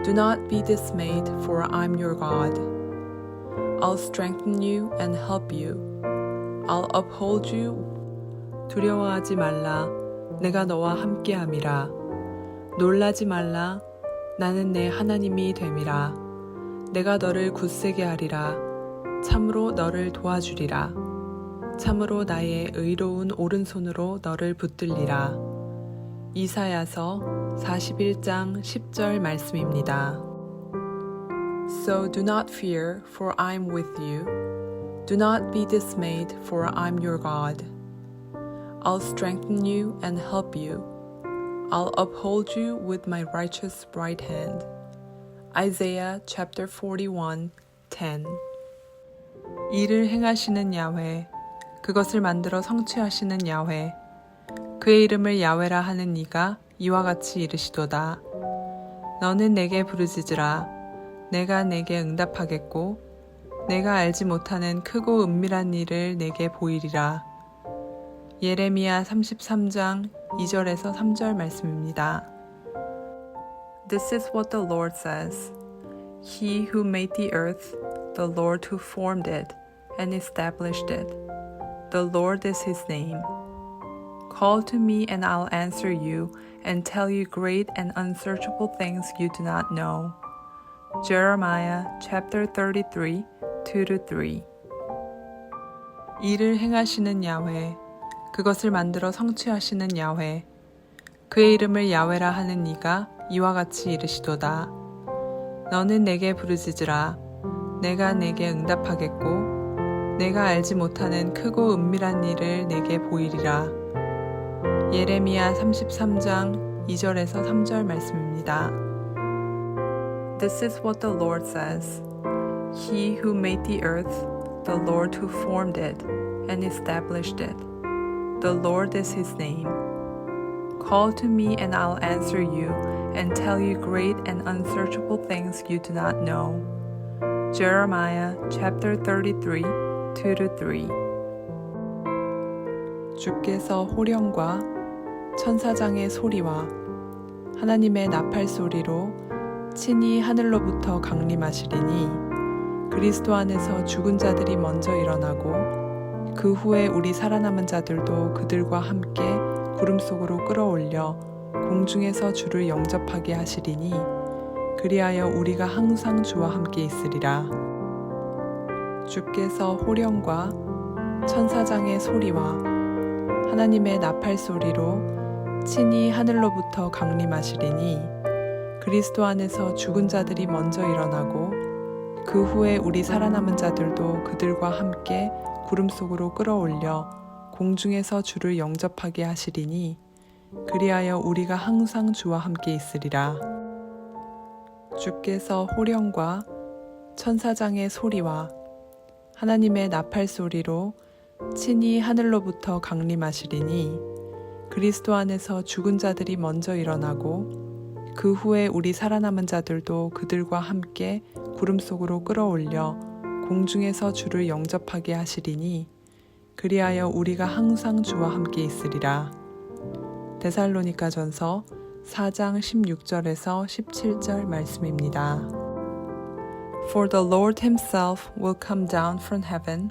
Do not be dismayed, for I am your God. I'll strengthen you and help you. I'll uphold you. 두려워하지 말라. 내가 너와 함께함이라. 놀라지 말라. 나는 내 하나님이 됨이라. 내가 너를 굳세게 하리라. 참으로 너를 도와주리라. 참으로 나의 의로운 오른손으로 너를 붙들리라. 이사야서 41장 10절 말씀입니다. So do not fear, for I am with you. Do not be dismayed, for I am your God. I'll strengthen you and help you. I'll uphold you with my righteous right hand. Isaiah chapter 41:10. 일을 행하시는 야훼, 그것을 만들어 성취하시는 야훼, 그의 이름을 야훼라 하는 이가 이와 같이 이르시도다. 너는 내게 부르짖으라. 내가 내게 응답하겠고 내가 알지 못하는 크고 은밀한 일을 내게 보이리라. 예레미야 33장 2절에서 3절 말씀입니다. This is what the Lord says. He who made the earth, the Lord who formed it and established it. The Lord is his name. Call to me and I'll answer you and tell you great and unsearchable things you do not know. Jeremiah chapter 33, 2-3. 일을 행하시는 야훼, 그것을 만들어 성취하시는 야훼, 그의 이름을 야훼라 하는 이가 이와 같이 이르시도다. 너는 내게 부르짖으라. 내가 내게 응답하겠고 내가 알지 못하는 크고 은밀한 일을 내게 보이리라. 예레미야 33장 2절에서 3절 말씀입니다. This is what the Lord says. He who made the earth, the Lord who formed it and established it. The Lord is his name. Call to me and I'll answer you and tell you great and unsearchable things you do not know. Jeremiah chapter 33, 2-3. 주께서 호령과 천사장의 소리와 하나님의 나팔 소리로 친히 하늘로부터 강림하시리니 그리스도 안에서 죽은 자들이 먼저 일어나고 그 후에 우리 살아남은 자들도 그들과 함께 구름 속으로 끌어올려 공중에서 주를 영접하게 하시리니 그리하여 우리가 항상 주와 함께 있으리라. 주께서 호령과 천사장의 소리와 하나님의 나팔 소리로 친히 하늘로부터 강림하시리니 그리스도 안에서 죽은 자들이 먼저 일어나고 그 후에 우리 살아남은 자들도 그들과 함께 구름 속으로 끌어올려 공중에서 주를 영접하게 하시리니 그리하여 우리가 항상 주와 함께 있으리라. 주께서 호령과 천사장의 소리와 하나님의 나팔 소리로 친히 하늘로부터 강림하시리니 그리스도 안에서 죽은 자들이 먼저 일어나고 그 후에 우리 살아남은 자들도 그들과 함께 구름 속으로 끌어올려 공중에서 주를 영접하게 하시리니 그리하여 우리가 항상 주와 함께 있으리라. 데살로니가전서 4장 16절에서 17절 말씀입니다. For the Lord himself will come down from heaven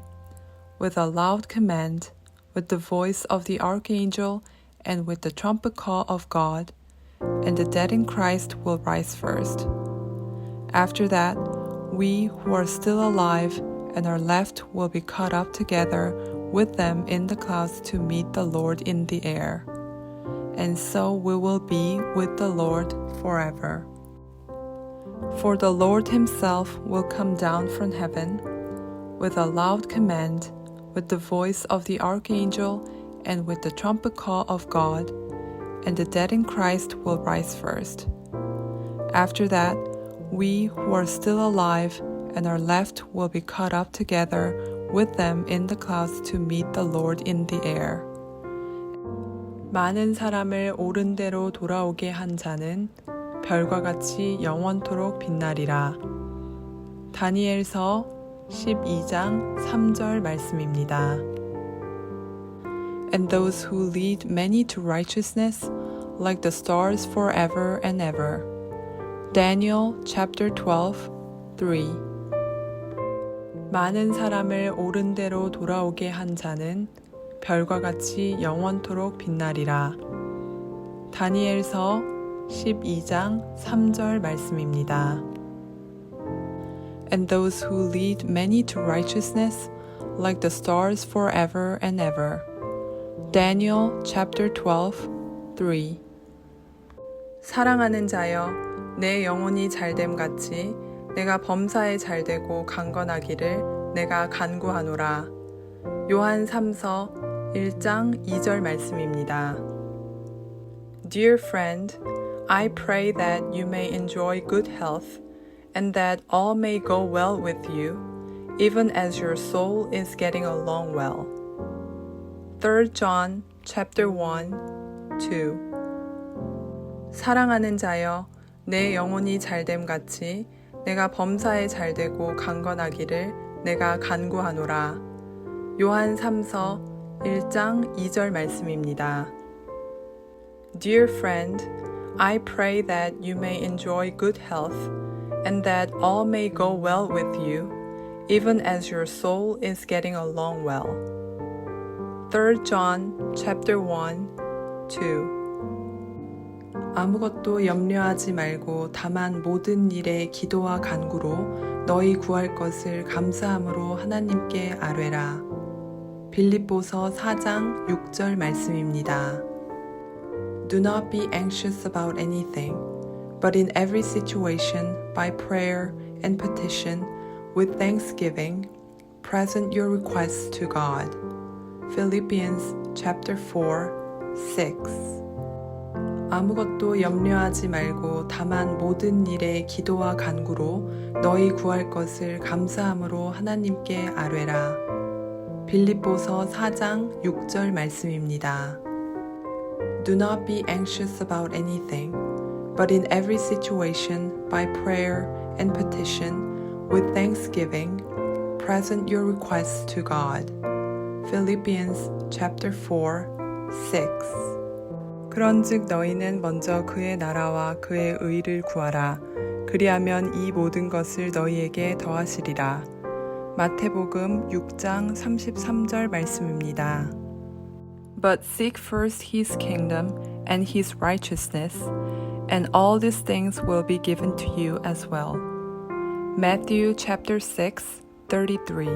with a loud command, with the voice of the archangel and with the trumpet call of God, and the dead in Christ will rise first. After that, we who are still alive and are left will be caught up together with them in the clouds to meet the Lord in the air. And so we will be with the Lord forever. For the Lord himself will come down from heaven with a loud command, with the voice of the archangel and with the trumpet call of God, and the dead in Christ will rise first. After that, we who are still alive and are left will be caught up together with them in the clouds to meet the Lord in the air. 많은 사람을 옳은 대로 돌아오게 한 자는 별과 같이 영원토록 빛나리라. 다니엘서 12장 3절 말씀입니다. And those who lead many to righteousness like the stars forever and ever. Daniel chapter 12, 3. 많은 사람을 옳은 대로 돌아오게 한 자는 별과 같이 영원토록 빛나리라. 다니엘서 12장 3절 말씀입니다. And those who lead many to righteousness like the stars forever and ever. Daniel chapter 12, 3. 사랑하는 자여, 내 영혼이 잘됨 같이 내가 범사에 잘되고 강건하기를 내가 간구하노라. 요한 3서 1장 2절 말씀입니다. Dear friend, I pray that you may enjoy good health and that all may go well with you, even as your soul is getting along well. 3 John chapter 1, 2. 사랑하는 자여, 내 영혼이 잘됨 같이 내가 범사에 잘되고 강건하기를 내가 간구하노라. 요한 3서 1장 2절 말씀입니다. Dear friend, I pray that you may enjoy good health and that all may go well with you, even as your soul is getting along well. 3 John chapter 1, 2. 아무것도 염려하지 말고 다만 모든 일에 기도와 간구로 너희 구할 것을 감사함으로 하나님께 아뢰라. 빌립보서 4장 6절 말씀입니다. Do not be anxious about anything, but in every situation, by prayer and petition, with thanksgiving, present your requests to God. Philippians chapter 4, 6. 아무것도 염려하지 말고 다만 모든 일에 기도와 간구로 너희 구할 것을 감사함으로 하나님께 아뢰라. 빌립보서 4장 6절 말씀입니다. Do not be anxious about anything, but in every situation, by prayer and petition, with thanksgiving, present your requests to God. Philippians chapter 4, 6. 그런즉 너희는 먼저 그의 나라와 그의 의를 구하라. 그리하면 이 모든 것을 너희에게 더하시리라. 마태복음 6장 33절 말씀입니다. But seek first his kingdom and his righteousness, and all these things will be given to you as well. Matthew chapter 6, 33.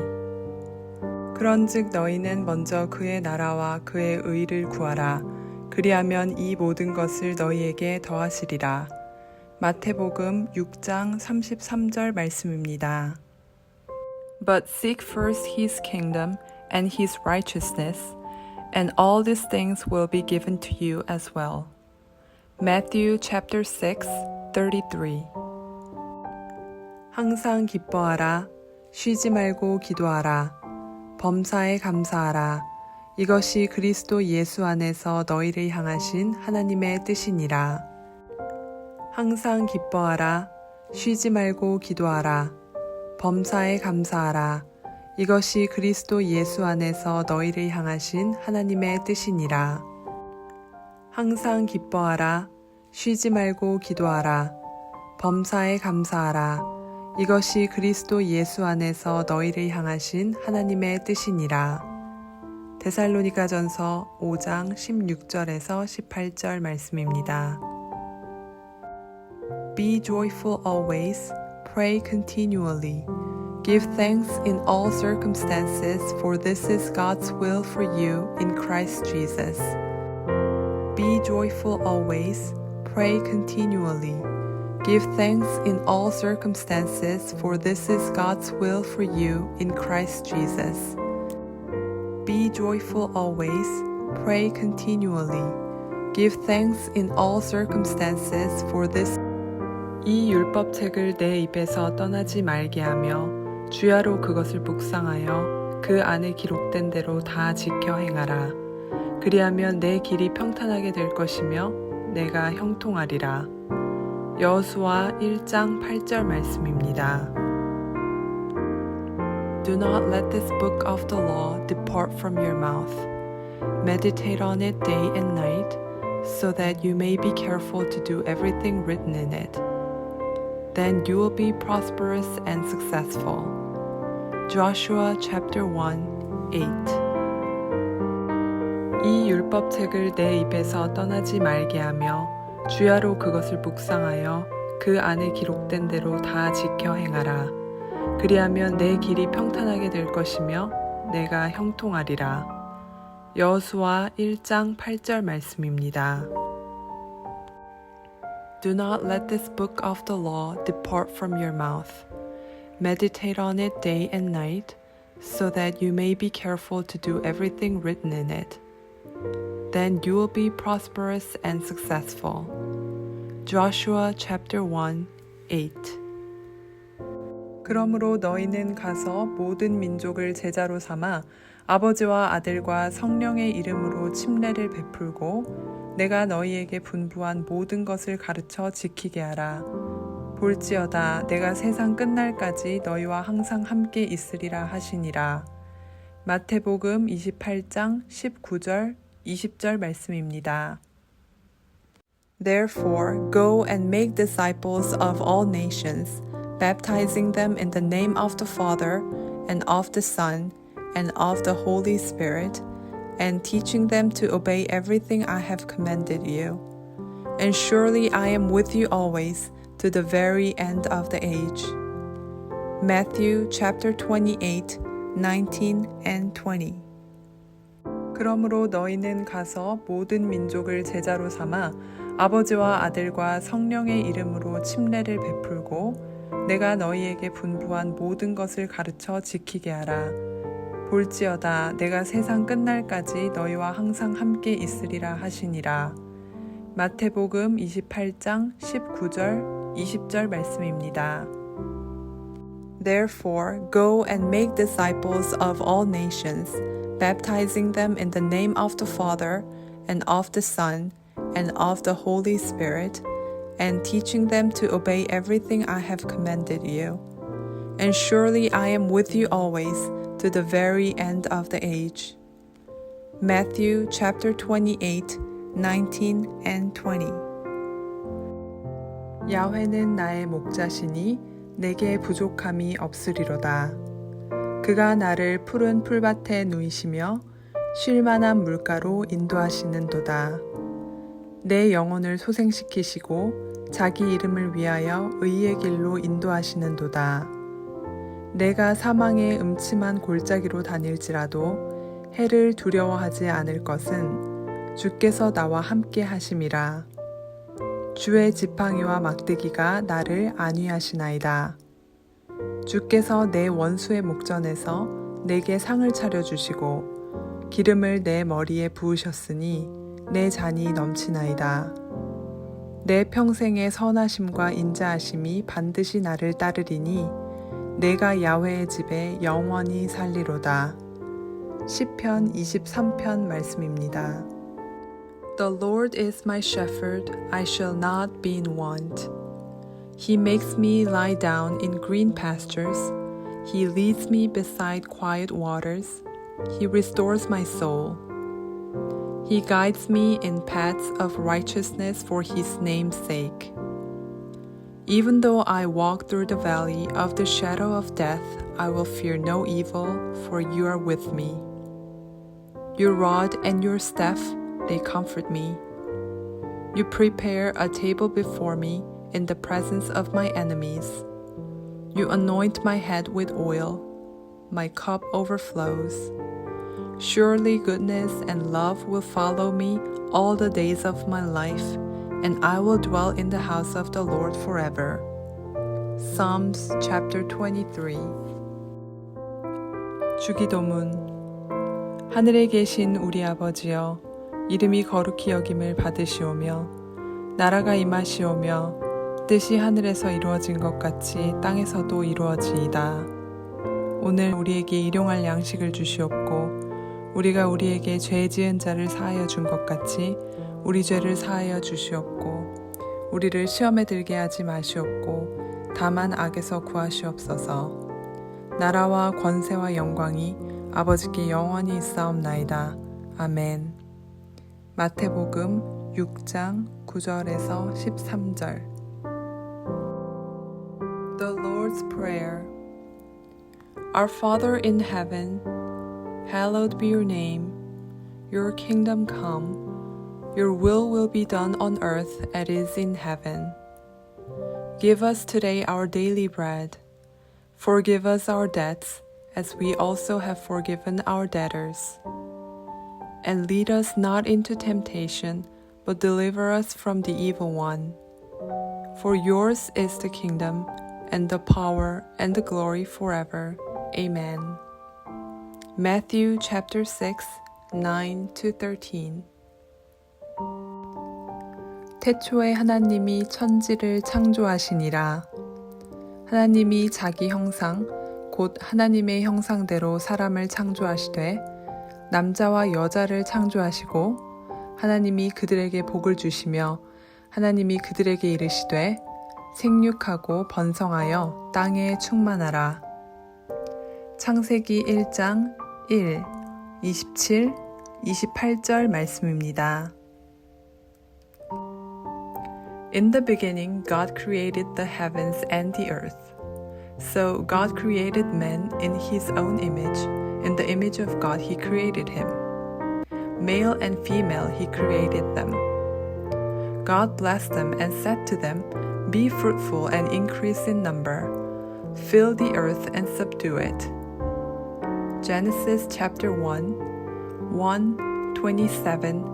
그런즉 너희는 먼저 그의 나라와 그의 의를 구하라. 그리하면 이 모든 것을 너희에게 더하시리라. 마태복음 6장 33절 말씀입니다. But seek first his kingdom and his righteousness, and all these things will be given to you as well. Matthew chapter 6, 33. 항상 기뻐하라. 쉬지 말고 기도하라. 범사에 감사하라. 이것이 그리스도 예수 안에서 너희를 향하신 하나님의 뜻이니라. 항상 기뻐하라. 쉬지 말고 기도하라. 범사에 감사하라. 이것이 그리스도 예수 안에서 너희를 향하신 하나님의 뜻이니라. 항상 기뻐하라. 쉬지 말고 기도하라. 범사에 감사하라. 이것이 그리스도 예수 안에서 너희를 향하신 하나님의 뜻이니라. 데살로니가전서 5장 16절에서 18절 말씀입니다. Be joyful always, pray continually. Give thanks in all circumstances, for this is God's will for you in Christ Jesus. Be joyful always, pray continually. Give thanks in all circumstances, for this is God's will for you in Christ Jesus. Be joyful always, pray continually. Give thanks in all circumstances, for this. 이 율법책을 내 입에서 떠나지 말게 하며 주야로 그것을 묵상하여 그 안에 기록된 대로 다 지켜 행하라. 그리하면 내 길이 평탄하게 될 것이며 내가 형통하리라. 여호수아 1장 8절 말씀입니다. Do not let this book of the law depart from your mouth. Meditate on it day and night, so that you may be careful to do everything written in it. Then you will be prosperous and successful. Joshua chapter 1, 8. 이 율법책을 내 입에서 떠나지 말게 하며 주야로 그것을 묵상하여 그 안에 기록된 대로 다 지켜 행하라. 그리하면 내 길이 평탄하게 될 것이며 내가 형통하리라. 여호수아 1장 8절 말씀입니다. Do not let this book of the law depart from your mouth. Meditate on it day and night, so that you may be careful to do everything written in it. Then you will be prosperous and successful. Joshua chapter 1, 8. 그러므로 너희는 가서 모든 민족을 제자로 삼아 아버지와 아들과 성령의 이름으로 침례를 베풀고 내가 너희에게 분부한 모든 것을 가르쳐 지키게 하라. 볼지어다 내가 세상 끝날까지 너희와 항상 함께 있으리라 하시니라. 마태복음 28장 19절, 20절 말씀입니다. Therefore, go and make disciples of all nations, baptizing them in the name of the Father, and of the Son, and of the Holy Spirit, and teaching them to obey everything I have commanded you. And surely I am with you always, to the very end of the age. Matthew chapter 28, 19 and 20. 그러므로 너희는 가서 모든 민족을 제자로 삼아 아버지와 아들과 성령의 이름으로 침례를 베풀고 내가 너희에게 분부한 모든 것을 가르쳐 지키게 하라. 볼지어다 내가 세상 끝날까지 너희와 항상 함께 있으리라 하시니라. 마태복음 28장 19절, 20절 말씀입니다. Therefore, go and make disciples of all nations, baptizing them in the name of the Father, and of the Son, and of the Holy Spirit, and teaching them to obey everything I have commanded you. And surely I am with you always, to the very end of the age. Matthew chapter 28, 19 and 20. 야훼는 나의 목자시니 내게 부족함이 없으리로다. 그가 나를 푸른 풀밭에 누이시며 쉴만한 물가로 인도하시는도다. 내 영혼을 소생시키시고 자기 이름을 위하여 의의 길로 인도하시는도다. 내가 사망의 음침한 골짜기로 다닐지라도 해를 두려워하지 않을 것은 주께서 나와 함께 하심이라. 주의 지팡이와 막대기가 나를 안위하시나이다. 주께서 내 원수의 목전에서 내게 상을 차려주시고 기름을 내 머리에 부으셨으니 내 잔이 넘치나이다. 내 평생의 선하심과 인자하심이 반드시 나를 따르리니 내가 야훼의 집에 영원히 살리로다. 시편 23편 말씀입니다. The Lord is my shepherd, I shall not be in want. He makes me lie down in green pastures. He leads me beside quiet waters. He restores my soul. He guides me in paths of righteousness for his name's sake. Even though I walk through the valley of the shadow of death, I will fear no evil, for you are with me. Your rod and your staff, they comfort me. You prepare a table before me in the presence of my enemies. You anoint my head with oil. My cup overflows. Surely goodness and love will follow me all the days of my life, and I will dwell in the house of the Lord forever. Psalms chapter 23. 주기도문. 하늘에 계신 우리 아버지여, 이름이 거룩히 여김을 받으시오며 나라가 임하시오며 뜻이 하늘에서 이루어진 것 같이 땅에서도 이루어지이다. 오늘 우리에게 일용할 양식을 주시옵고 우리가 우리에게 죄 지은 자를 사하여 준 것 같이 우리 죄를 사하여 주시옵고 우리를 시험에 들게 하지 마시옵고 다만 악에서 구하시옵소서. 나라와 권세와 영광이 아버지께 영원히 있사옵나이다. 아멘. 마태복음 6장 9절에서 13절. The Lord's Prayer. Our Father in heaven, hallowed be your name. your kingdom come, your will be done on earth as it is in heaven. Give us today our daily bread. Forgive us our debts, as we also have forgiven our debtors. And lead us not into temptation, but deliver us from the evil one. For yours is the kingdom, and the power, and the glory forever. Amen. Matthew chapter 6, 9-13. 태초에 하나님이 천지를 창조하시니라. 하나님이 자기 형상, 곧 하나님의 형상대로 사람을 창조하시되 남자와 여자를 창조하시고 하나님이 그들에게 복을 주시며 하나님이 그들에게 이르시되 생육하고 번성하여 땅에 충만하라. 창세기 1장 1, 27, 28절 말씀입니다. In the beginning, God created the heavens and the earth. So God created man in his own image. In the image of God he created him. Male and female he created them. God blessed them and said to them, Be fruitful and increase in number. Fill the earth and subdue it. Genesis chapter 1, 1, 27,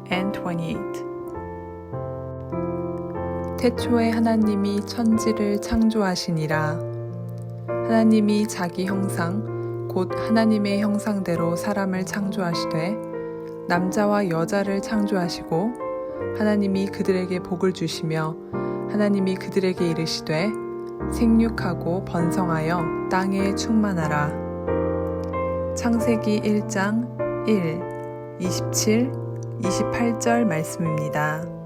and 28. 태초에 하나님이 천지를 창조하시니라. 하나님이 자기 형상, 곧 하나님의 형상대로 사람을 창조하시되 남자와 여자를 창조하시고 하나님이 그들에게 복을 주시며 하나님이 그들에게 이르시되 생육하고 번성하여 땅에 충만하라. 창세기 1장 1, 27, 28절 말씀입니다.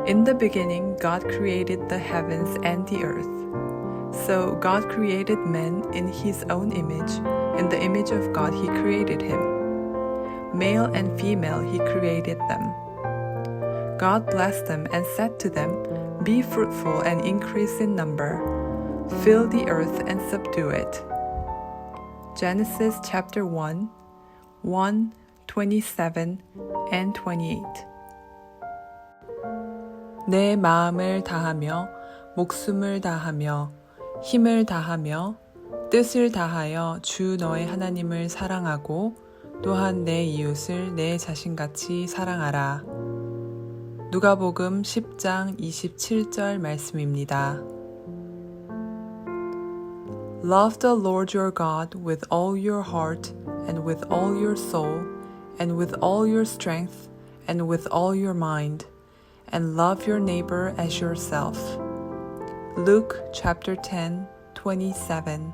In the beginning, God created the heavens and the earth. So God created man in his own image. In the image of God he created him. Male and female he created them. God blessed them and said to them, Be fruitful and increase in number. Fill the earth and subdue it. Genesis chapter 1, 1, 27, and 28. 내 마음을 다하며 목숨을 다하며 힘을 다하며 뜻을 다하여 주 너의 하나님을 사랑하고 또한 내 이웃을 내 자신같이 사랑하라. 누가복음 10장 27절 말씀입니다. Love the Lord your God with all your heart and with all your soul and with all your strength and with all your mind. And love your neighbor as yourself. Luke chapter 10, 27.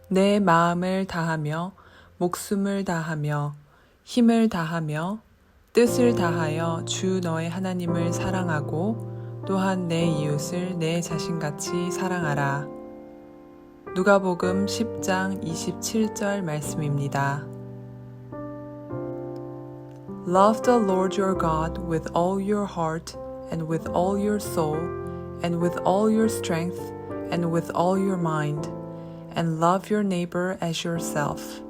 내 마음을 다하며 목숨을 다하며 힘을 다하며 뜻을 다하여 주 너의 하나님을 사랑하고 또한 내 이웃을 내 자신같이 사랑하라. 누가복음 10장 27절 말씀입니다. Love the Lord your God with all your heart and with all your soul and with all your strength and with all your mind, and love your neighbor as yourself.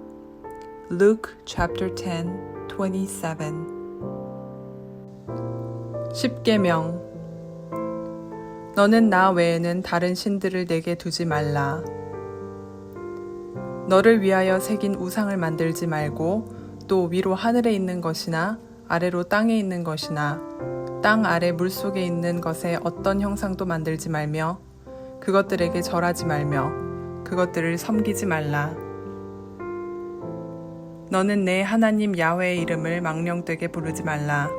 Luke chapter 10, 27. 십계명. 너는 나 외에는 다른 신들을 내게 두지 말라. 너를 위하여 새긴 우상을 만들지 말고 또 위로 하늘에 있는 것이나 아래로 땅에 있는 것이나 땅 아래 물속에 있는 것에 어떤 형상도 만들지 말며 그것들에게 절하지 말며 그것들을 섬기지 말라. 너는 내 하나님 야훼의 이름을 망령되게 부르지 말라.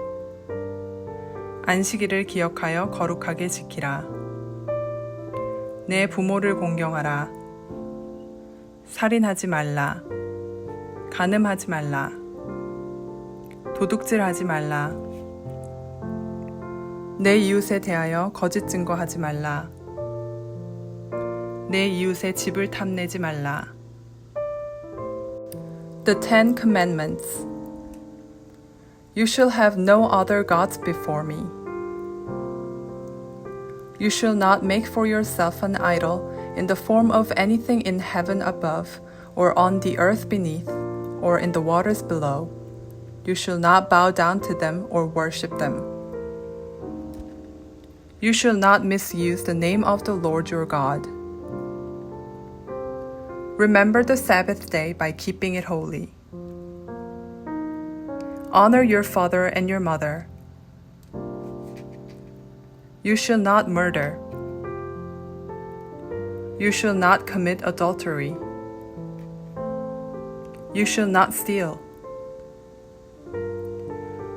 안식일을 기억하여 거룩하게 지키라. 내 부모를 공경하라. 살인하지 말라. 간음하지 말라. 도둑질하지 말라. 내 이웃에 대하여 거짓 증거하지 말라. 내 이웃의 집을 탐내지 말라. The Ten Commandments. You shall have no other gods before me. You shall not make for yourself an idol in the form of anything in heaven above, or on the earth beneath, or in the waters below. You shall not bow down to them or worship them. You shall not misuse the name of the Lord your God. Remember the Sabbath day by keeping it holy. Honor your father and your mother. You shall not murder. You shall not commit adultery. You shall not steal.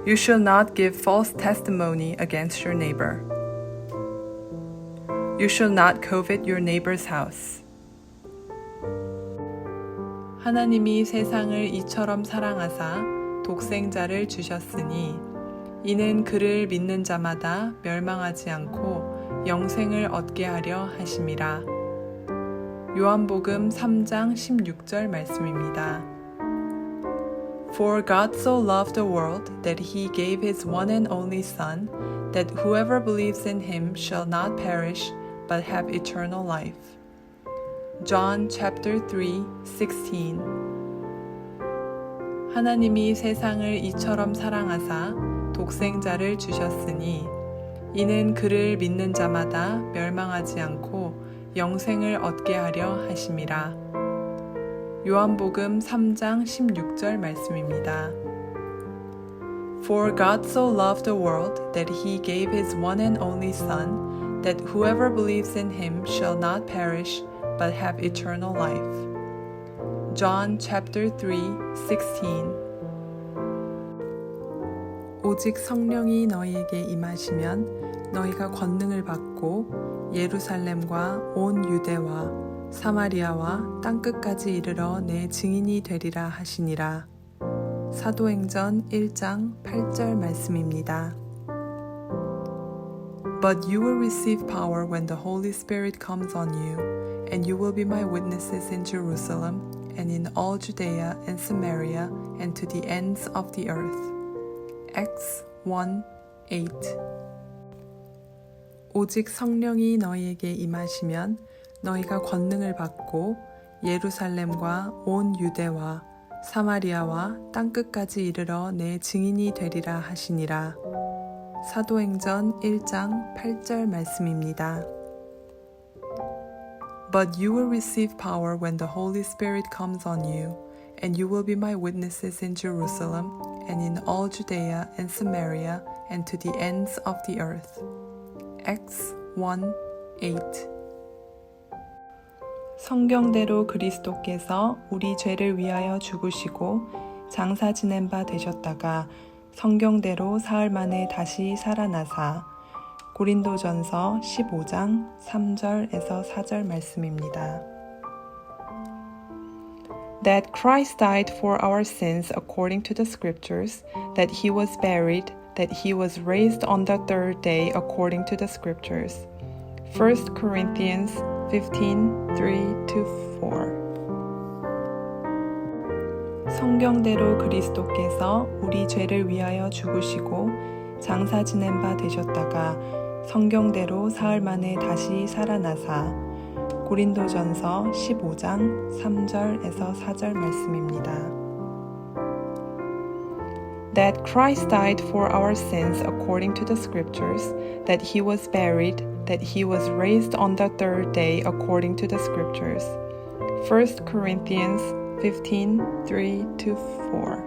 You shall not give false testimony against your neighbor. You shall not covet your neighbor's house. 하나님이 세상을 이처럼 사랑하사 독생자를 주셨으니 이는 그를 믿는 자마다 멸망하지 않고 영생을 얻게 하려 하심이라. 요한복음 3장 16절 말씀입니다. For God so loved the world that he gave his one and only Son, that whoever believes in him shall not perish, but have eternal life. John chapter 3:16. 하나님이 세상을 이처럼 사랑하사 독생자를 주셨으니 이는 그를 믿는 자마다 멸망하지 않고 영생을 얻게 하려 하심이라. 요한복음 3장 16절 말씀입니다. For God so loved the world that he gave his one and only Son, that whoever believes in him shall not perish, but have eternal life. John chapter 3:16. 오직 성령이 너희에게 임하시면 너희가 권능을 받고 예루살렘과 온 유대와 사마리아와 땅끝까지 이르러 내 증인이 되리라 하시니라. 사도행전 1장 8절 말씀입니다. But you will receive power when the Holy Spirit comes on you, and you will be my witnesses in Jerusalem and in all Judea and Samaria and to the ends of the earth. Acts 1:8. 오직 성령이 너희에게 임하시면 너희가 권능을 받고 예루살렘과 온 유대와 사마리아와 땅끝까지 이르러 내 증인이 되리라 하시니라. 사도행전 1장 8절 말씀입니다. But you will receive power when the Holy Spirit comes on you, and you will be my witnesses in Jerusalem and in all Judea and Samaria and to the ends of the earth. Acts 1:8. 성경대로 그리스도께서 우리 죄를 위하여 죽으시고 장사 지낸 바 되셨다가 성경대로 사흘 만에 다시 살아나사. 고린도전서 15장 3절에서 4절 말씀입니다. That Christ died for our sins according to the scriptures, that he was buried, that he was raised on the third day according to the scriptures. 1 Corinthians 15:3-4. 성경대로 그리스도께서 우리 죄를 위하여 죽으시고 장사 지낸 바 되셨다가 성경대로 사흘 만에 다시 살아나사. 고린도전서 15장 3절에서 4절 말씀입니다. That Christ died for our sins according to the scriptures, that he was buried, that he was raised on the third day according to the scriptures. 1 Corinthians 15:3-4.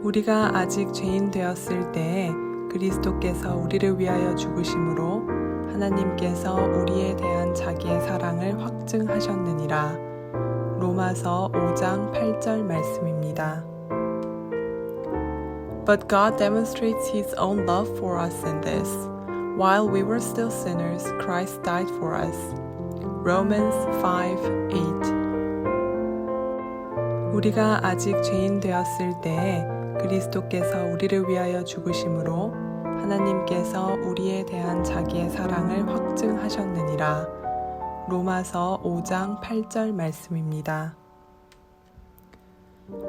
우리가 아직 죄인 되었을 때에 그리스도께서 우리를 위하여 죽으심으로 하나님께서 우리에 대한 자기의 사랑을 확증하셨느니라. 로마서 5장 8절 말씀입니다. But God demonstrates His own love for us in this. While we were still sinners, Christ died for us. Romans 5:8. 우리가 아직 죄인 되었을 때에 그리스도께서 우리를 위하여 죽으심으로 하나님께서 우리에 대한 자기의 사랑을 확증하셨느니라. 로마서 5장 8절 말씀입니다.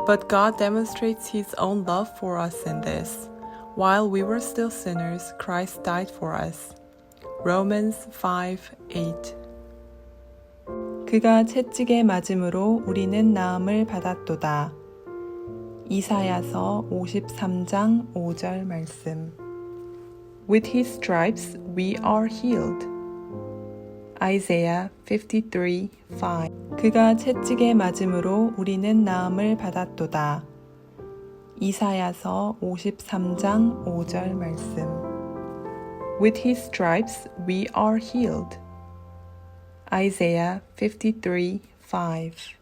But God demonstrates His own love for us in this. While we were still sinners, Christ died for us. Romans 5:8. 그가 채찍에 맞음으로 우리는 나음을 받았도다. 이사야서 53장 5절 말씀. With his stripes we are healed. Isaiah 53:5. 그가 채찍에 맞음으로 우리는 나음을 받았도다. 이사야서 53장 5절 말씀. With his stripes we are healed. Isaiah 53:5.